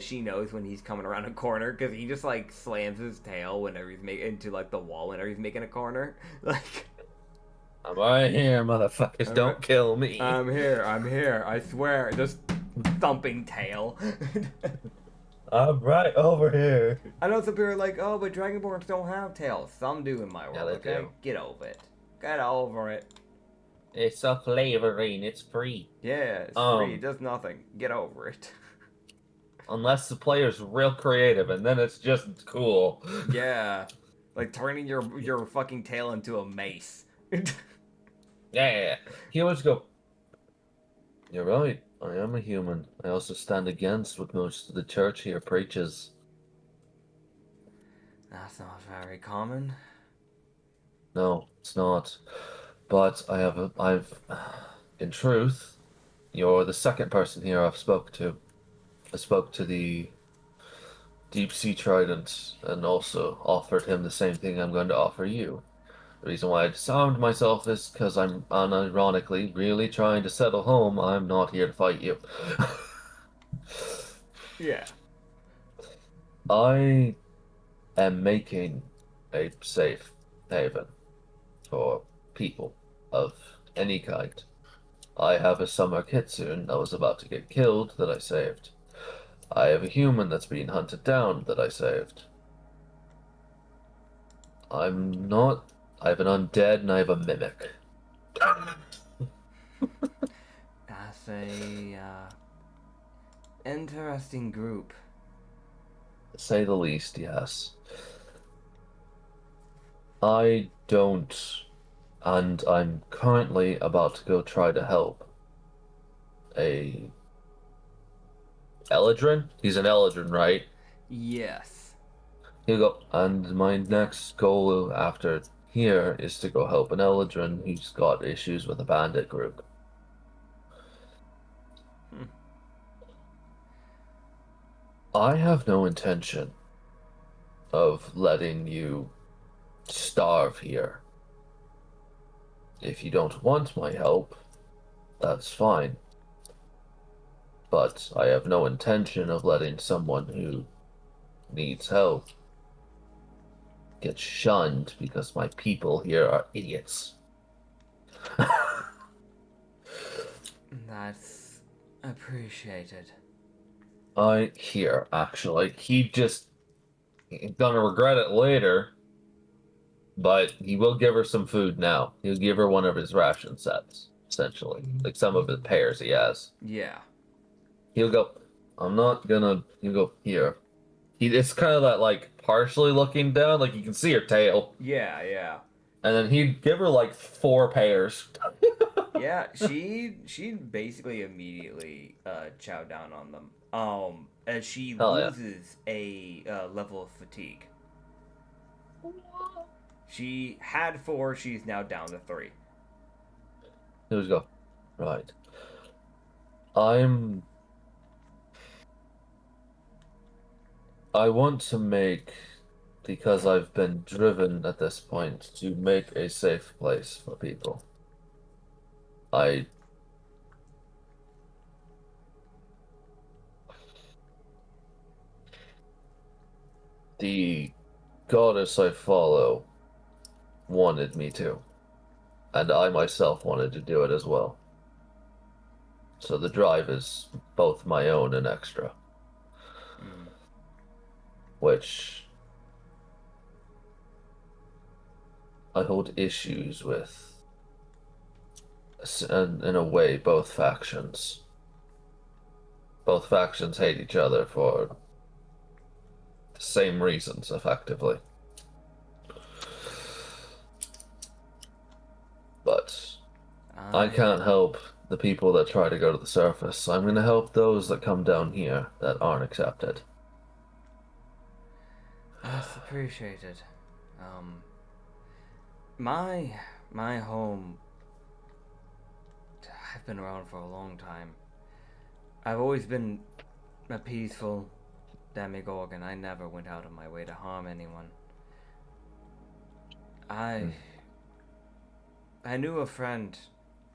she knows when he's coming around a corner because he just like slams his tail whenever he's making into like the wall whenever he's making a corner. Like, I'm right here, motherfuckers, don't kill me. I'm here, I swear. Just thumping tail. I'm right over here. I know some people are like, oh, but Dragonborns don't have tails. Some do in my world, Yeah, they okay? do. Get over it. Get over it. It's a flavoring, it's free. Yeah, it's free. It does nothing. Get over it. Unless the player's real creative, and then it's just cool. Yeah. Like turning your fucking tail into a mace. Yeah. He always go, you're right, I am a human. I also stand against what most of the church here preaches. That's not very common. No, it's not. But in truth, you're the second person here I've spoke to. I spoke to the Deep Sea Trident and also offered him the same thing I'm going to offer you. The reason why I disarmed myself is because I'm unironically really trying to settle home. I'm not here to fight you. Yeah. I am making a safe haven for people of any kind. I have a summer kitsune that was about to get killed that I saved. I have a human that's being hunted down that I saved. I have an undead and I have a mimic. That's a interesting group. To say the least, yes. I don't, and I'm currently about to go try to help a Eladrin? He's an Eladrin, right? Yes. He'll go, and my next goal after here is to go help an Eladrin who's got issues with a bandit group. I have no intention of letting you starve here. If you don't want my help, that's fine. But I have no intention of letting someone who needs help get shunned because my people here are idiots. That's appreciated. Actually, he's gonna regret it later, but he will give her some food now. He'll give her one of his ration sets, essentially. Like some of his pairs he has. Yeah. He'll go, he'll go, here. It's kind of that, like, partially looking down, like you can see her tail. Yeah, yeah. And then he'd give her, like, 4 pairs. Yeah, she basically immediately chow down on them. As she loses a level of fatigue. She had 4, she's now down to 3. He'll just go, right. I want to make, because I've been driven at this point, to make a safe place for people. The goddess I follow wanted me to, and I myself wanted to do it as well. So the drive is both my own and extra. Which I hold issues with, and in a way, both factions. Both factions hate each other for the same reasons, effectively. But I can't help the people that try to go to the surface. I'm going to help those that come down here that aren't accepted. That's appreciated. My home I've been around for a long time. I've always been a peaceful Demigorgon. I never went out of my way to harm anyone. I knew a friend,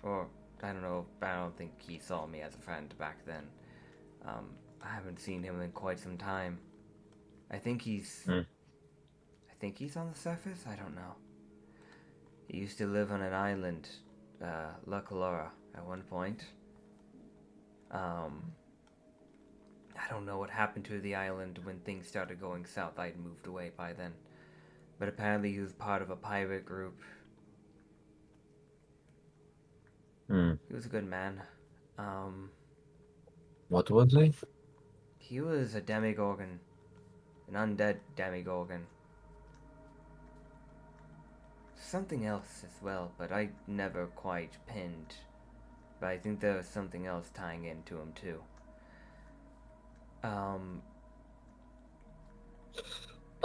or I don't know, I don't think he saw me as a friend back then. I haven't seen him in quite some time. I think he's on the surface? I don't know. He used to live on an island, La Colora, at one point. I don't know what happened to the island when things started going south. I'd moved away by then. But apparently he was part of a pirate group. He was a good man. What was he? He was a Demigorgon. An undead Demigorgon. Something else as well, but I never quite pinned. But I think there was something else tying into him too.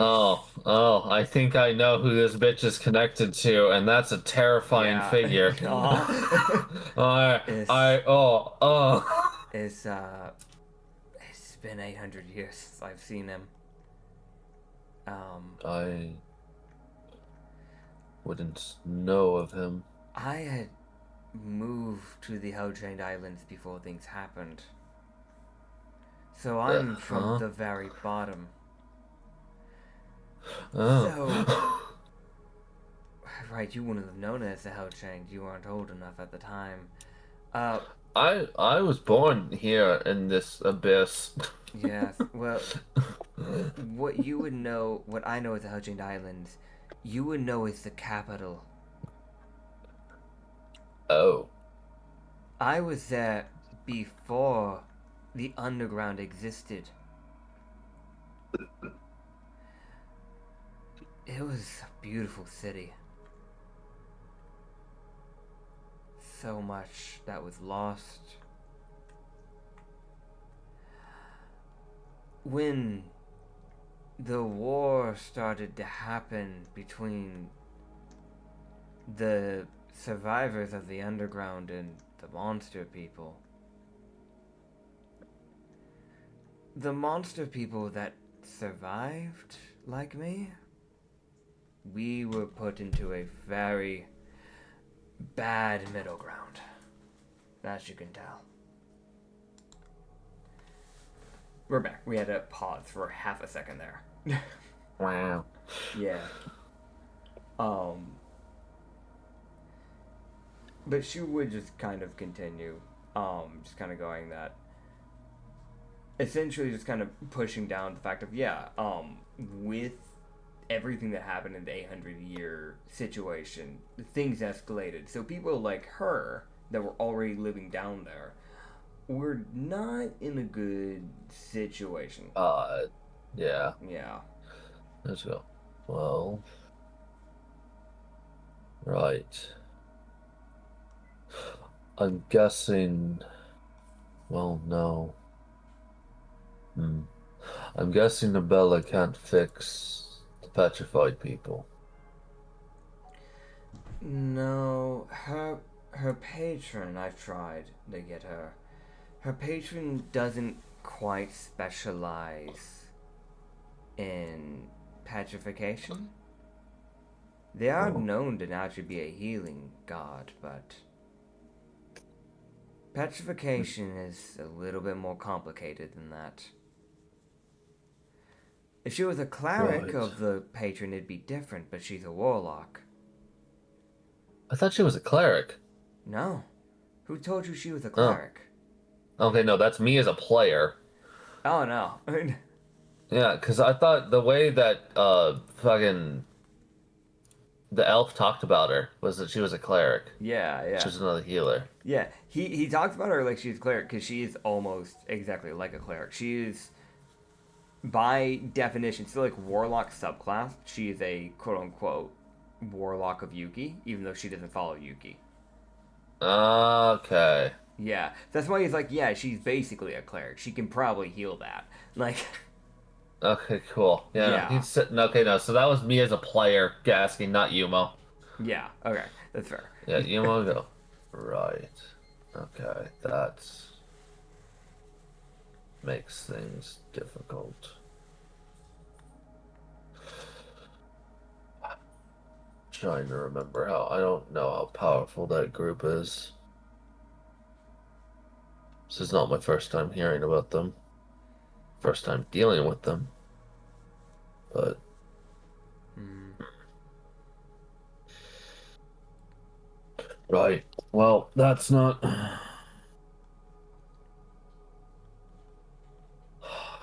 Oh, I think I know who this bitch is connected to, and that's a terrifying figure. It's been 800 years since I've seen him. I wouldn't know of him. I had moved to the Hell-Chained Islands before things happened. So I'm from the very bottom. So, right, you wouldn't have known it as the Hell-Chained. You weren't old enough at the time. I was born here in this abyss. Yes, well, what you would know, what I know as the Hell-Chained Islands, you would know is the capital. Oh. I was there before the underground existed. It was a beautiful city. So much that was lost. When the war started to happen between the survivors of the underground and the monster people, the monster people that survived, like me, we were put into a very bad middle ground, as you can tell. We're back. We had to pause for half a second there. Wow. Yeah. But she would just kind of continue, just kind of going that, essentially just kind of pushing down the fact of, with everything that happened in the 800-year situation, things escalated. So people like her that were already living down there were not in a good situation. Yeah. Yeah. Let's go. Well, right. I'm guessing. Well, no. I'm guessing Nabella can't fix the petrified people. No, her patron, I've tried to get her. Her patron doesn't quite specialize in petrification. They are known to naturally be a healing god, but petrification is a little bit more complicated than that. If she was a cleric of the patron, it'd be different, but she's a warlock. I thought she was a cleric. No. Who told you she was a cleric? Okay, no, that's me as a player. Oh, no. Yeah, because I thought the way that fucking the elf talked about her was that she was a cleric. Yeah. She was another healer. Yeah, he talks about her like she's a cleric because she is almost exactly like a cleric. She is, by definition, still like warlock subclass. She is a quote-unquote warlock of Yuki, even though she doesn't follow Yuki. Okay. Yeah, that's why he's like, yeah, she's basically a cleric. She can probably heal that. Like... Okay, cool. Yeah. He's sitting. Okay, no. So that was me as a player asking, not Umo. Yeah. Okay, that's fair. Yeah, Umo go. Right. Okay, that makes things difficult. Trying to remember how I don't know how powerful that group is. This is not my first time hearing about them. First time dealing with them. But right. Well, that's not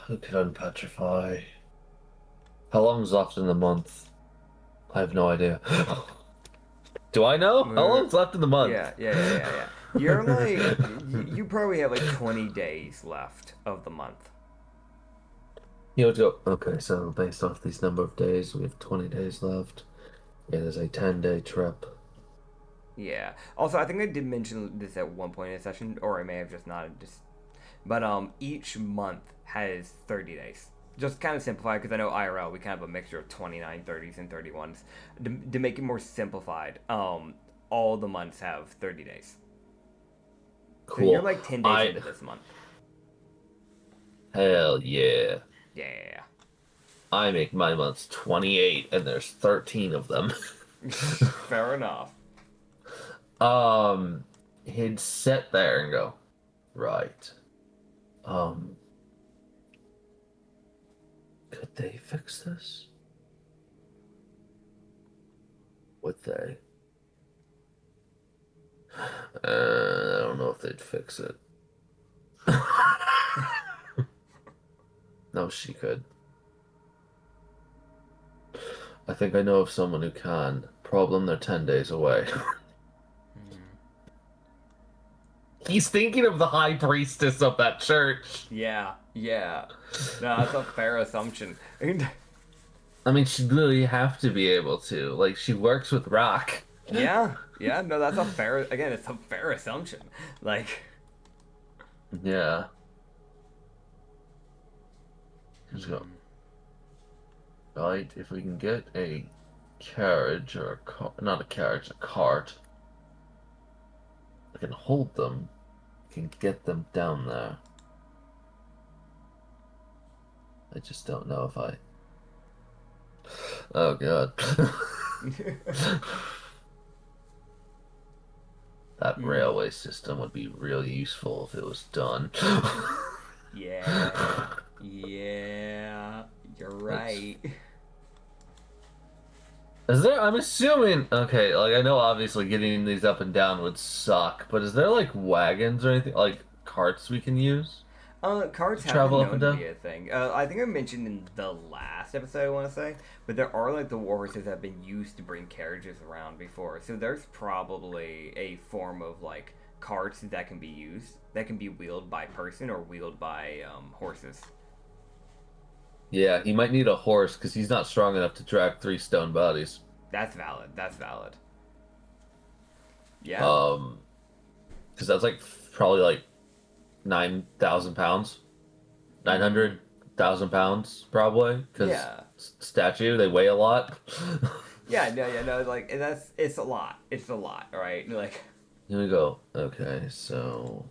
who could unpetrify? How long's left in the month? I have no idea. Do I know? How long's left in the month? Yeah. You're like, you probably have like 20 days left of the month. You would go, okay, so based off these number of days, we have 20 days left. It is a 10-day trip. Yeah. Also, I think I did mention this at one point in the session, or I may have just not. But each month has 30 days. Just kind of simplify, because I know IRL, we kind of have a mixture of 29, 30s, and 31s. To make it more simplified, all the months have 30 days. Cool. So you're like 10 days into this month. Hell yeah. Yeah. I make my months 28, and there's 13 of them. Fair enough. He'd sit there and go, right. Could they fix this? Would they? I don't know if they'd fix it. No, she could. I think I know of someone who can. Problem, they're 10 days away. He's thinking of the high priestess of that church. Yeah. No, that's a fair assumption. I mean, she'd really have to be able to. Like, she works with rock. Yeah, no, that's a fair, again, it's a fair assumption. Like, yeah. Let's go. Right, if we can get a carriage or a car, not a carriage, a cart, I can hold them, can get them down there. I just don't know if I... Oh, God. That railway system would be really useful if it was done. yeah, you're right. Is there, I'm assuming, okay, like, I know obviously getting these up and down would suck, but is there, like, wagons or anything, like, carts we can use? Cards have Travel been up and known to down? be a thing. I think I mentioned in the last episode, I want to say, but there are like the war horses that have been used to bring carriages around before. So there's probably a form of like carts that can be used, that can be wheeled by person or wheeled by horses. Yeah, he might need a horse, because he's not strong enough to drag 3 stone bodies. That's valid. Yeah. Because that's, like, probably, like, 9,000 pounds. 900,000 pounds, probably. Because Yeah. statue, they weigh a lot. Yeah, no, like and it's a lot. It's a lot, right? Like, Here we go. Okay, so...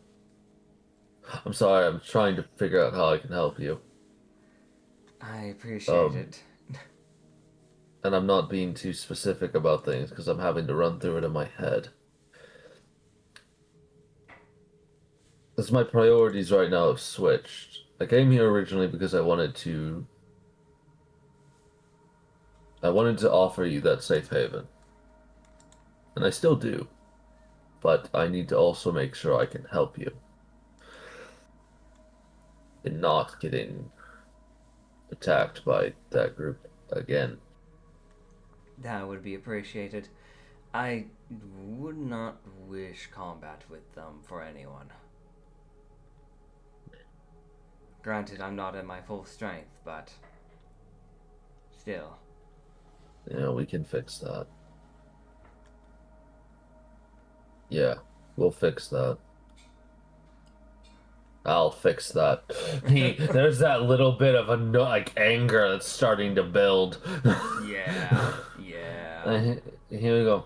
I'm sorry, I'm trying to figure out how I can help you. I appreciate it. And I'm not being too specific about things, because I'm having to run through it in my head. As my priorities right now have switched. I came here originally because I wanted to offer you that safe haven. And I still do. But I need to also make sure I can help you in not getting attacked by that group again. That would be appreciated. I would not wish combat with them for anyone. Granted, I'm not at my full strength, but still. Yeah, we can fix that. Yeah, we'll fix that. I'll fix that. There's that little bit of like anger that's starting to build. Yeah. Here we go.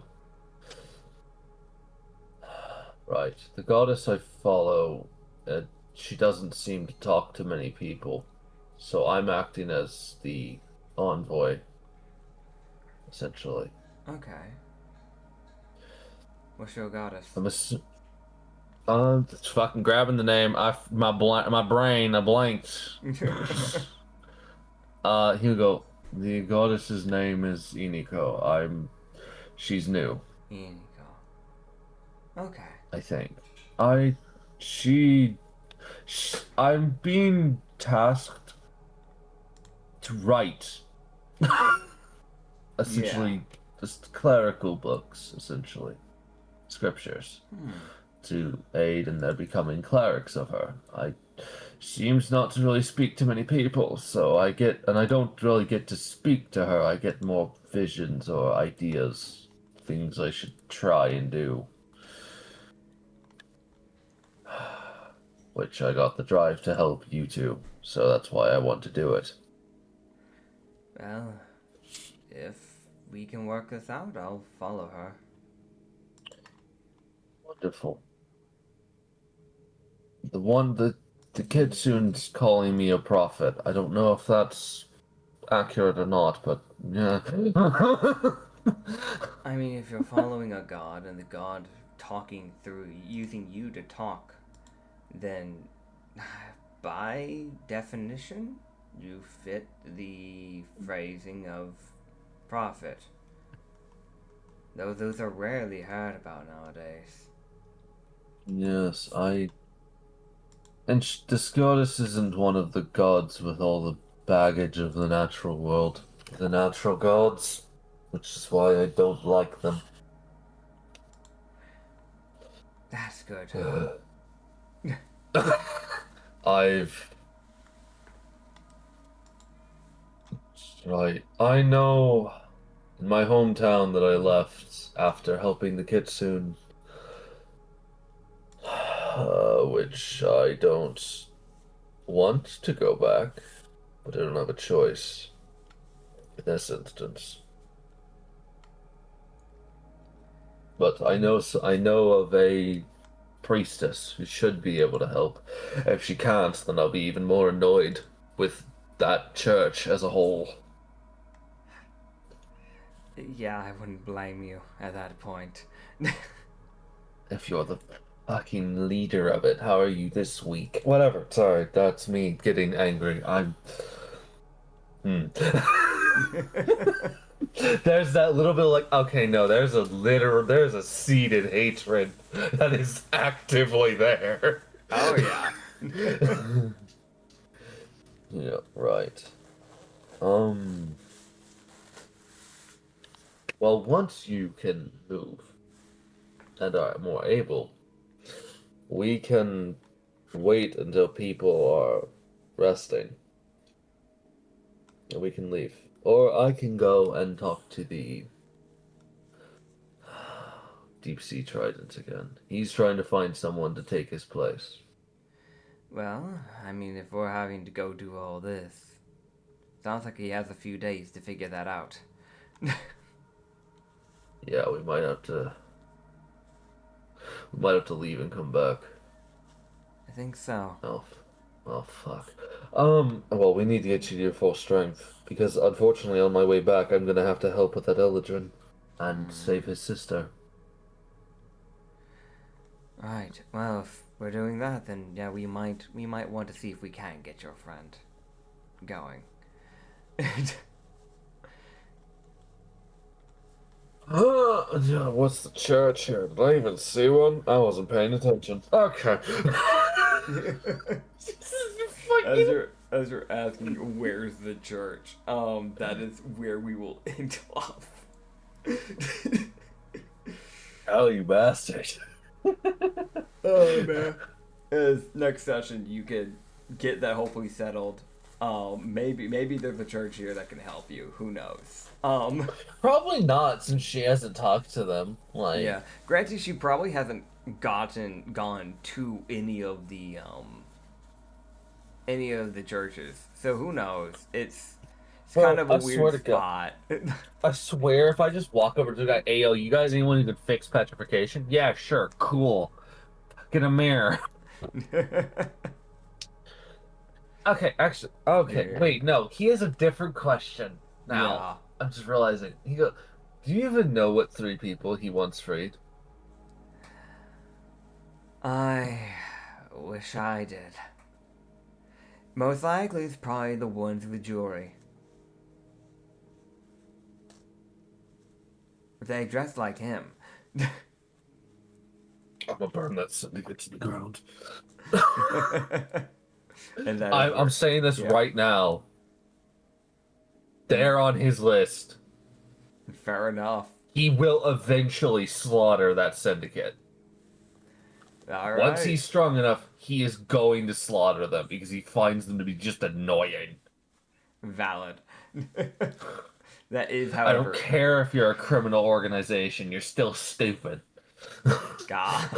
Right. The goddess I follow, she doesn't seem to talk to many people. So I'm acting as the envoy, essentially. Okay. What's your goddess? Just fucking grabbing the name. My brain, I blanked. Hugo, the goddess's name is Iniko. She's new, Iniko. Okay. I think. I, she, I'm being tasked to write, essentially, just clerical books, essentially, scriptures, to aid in their becoming clerics of her. Seems not to really speak to many people, so I don't really get to speak to her. I get more visions or ideas, things I should try and do. Which I got the drive to help you two, so that's why I want to do it. Well, if we can work this out, I'll follow her. Wonderful. The kid soon's calling me a prophet. I don't know if that's accurate or not, but yeah. I mean, if you're following a god and the god using you to talk, then by definition, you fit the phrasing of prophet. Though those are rarely heard about nowadays. Yes, And this goddess isn't one of the gods with all the baggage of the natural world. The natural gods, which is why I don't like them. That's good. Right. I know in my hometown that I left after helping the Kitsune, which I don't want to go back, but I don't have a choice in this instance. But I know of a priestess who should be able to help. If she can't, then I'll be even more annoyed with that church as a whole. Yeah, I wouldn't blame you at that point. If you're the fucking leader of it, how are you this week? Whatever. Sorry, that's me getting angry. There's that little bit of like, okay, no, there's a seated hatred that is actively there. Oh, yeah. Yeah, right. Well, once you can move and are more able, we can wait until people are resting. And we can leave. Or I can go and talk to the Deep Sea Trident again. He's trying to find someone to take his place. Well, I mean, if we're having to go do all this, sounds like he has a few days to figure that out. Yeah, we might have to leave and come back. I think so. Oh, fuck. Well, we need to get you to your full strength, because unfortunately on my way back I'm gonna have to help with that Eldrin and save his sister. Right. Well, if we're doing that, then yeah, we might want to see if we can get your friend going. What's the church here? Did I even see one? I wasn't paying attention. Okay. As you're asking, where's the church? That is where we will end off. Hell, you bastard. Oh man. As next session, you could get that hopefully settled. Maybe there's a church here that can help you. Who knows? Probably not, since she hasn't talked to them. Like, yeah. Granted, she probably hasn't gone to any of the churches. So who knows? It's kind of a weird spot. I swear, if I just walk over to the guy, hey, yo, you guys anyone who could fix petrification? Yeah, sure, cool. Get a mirror. Okay, actually, okay, Yeah. wait, no, he has a different question now. Yeah. I'm just realizing. He go, do you even know what 3 people he once freed? I wish I did. Most likely, it's probably the ones in the jury. They dress like him. I'm gonna burn that syndicate to the ground. And that is I'm saying this yeah. right now. They're on his list. Fair enough. He will eventually slaughter that syndicate. All Once right. he's strong enough, he is going to slaughter them because he finds them to be just annoying. Valid. That is, I don't however, care if you're a criminal organization, you're still stupid. God.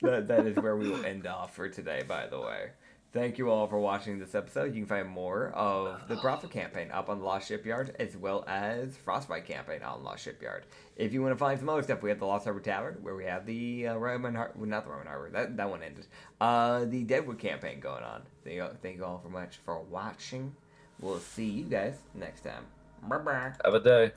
That is where we will end off for today, by the way. Thank you all for watching this episode. You can find more of the Prophet campaign up on Lost Shipyard, as well as Frostbite campaign on Lost Shipyard. If you want to find some other stuff, we have the Lost Harbor Tavern, where we have the Rum and Harbor, well, not the Rum and Harbor, that one ended. The Deadwood campaign going on. Thank you all for much for watching. We'll see you guys next time. Bye-bye. Have a day.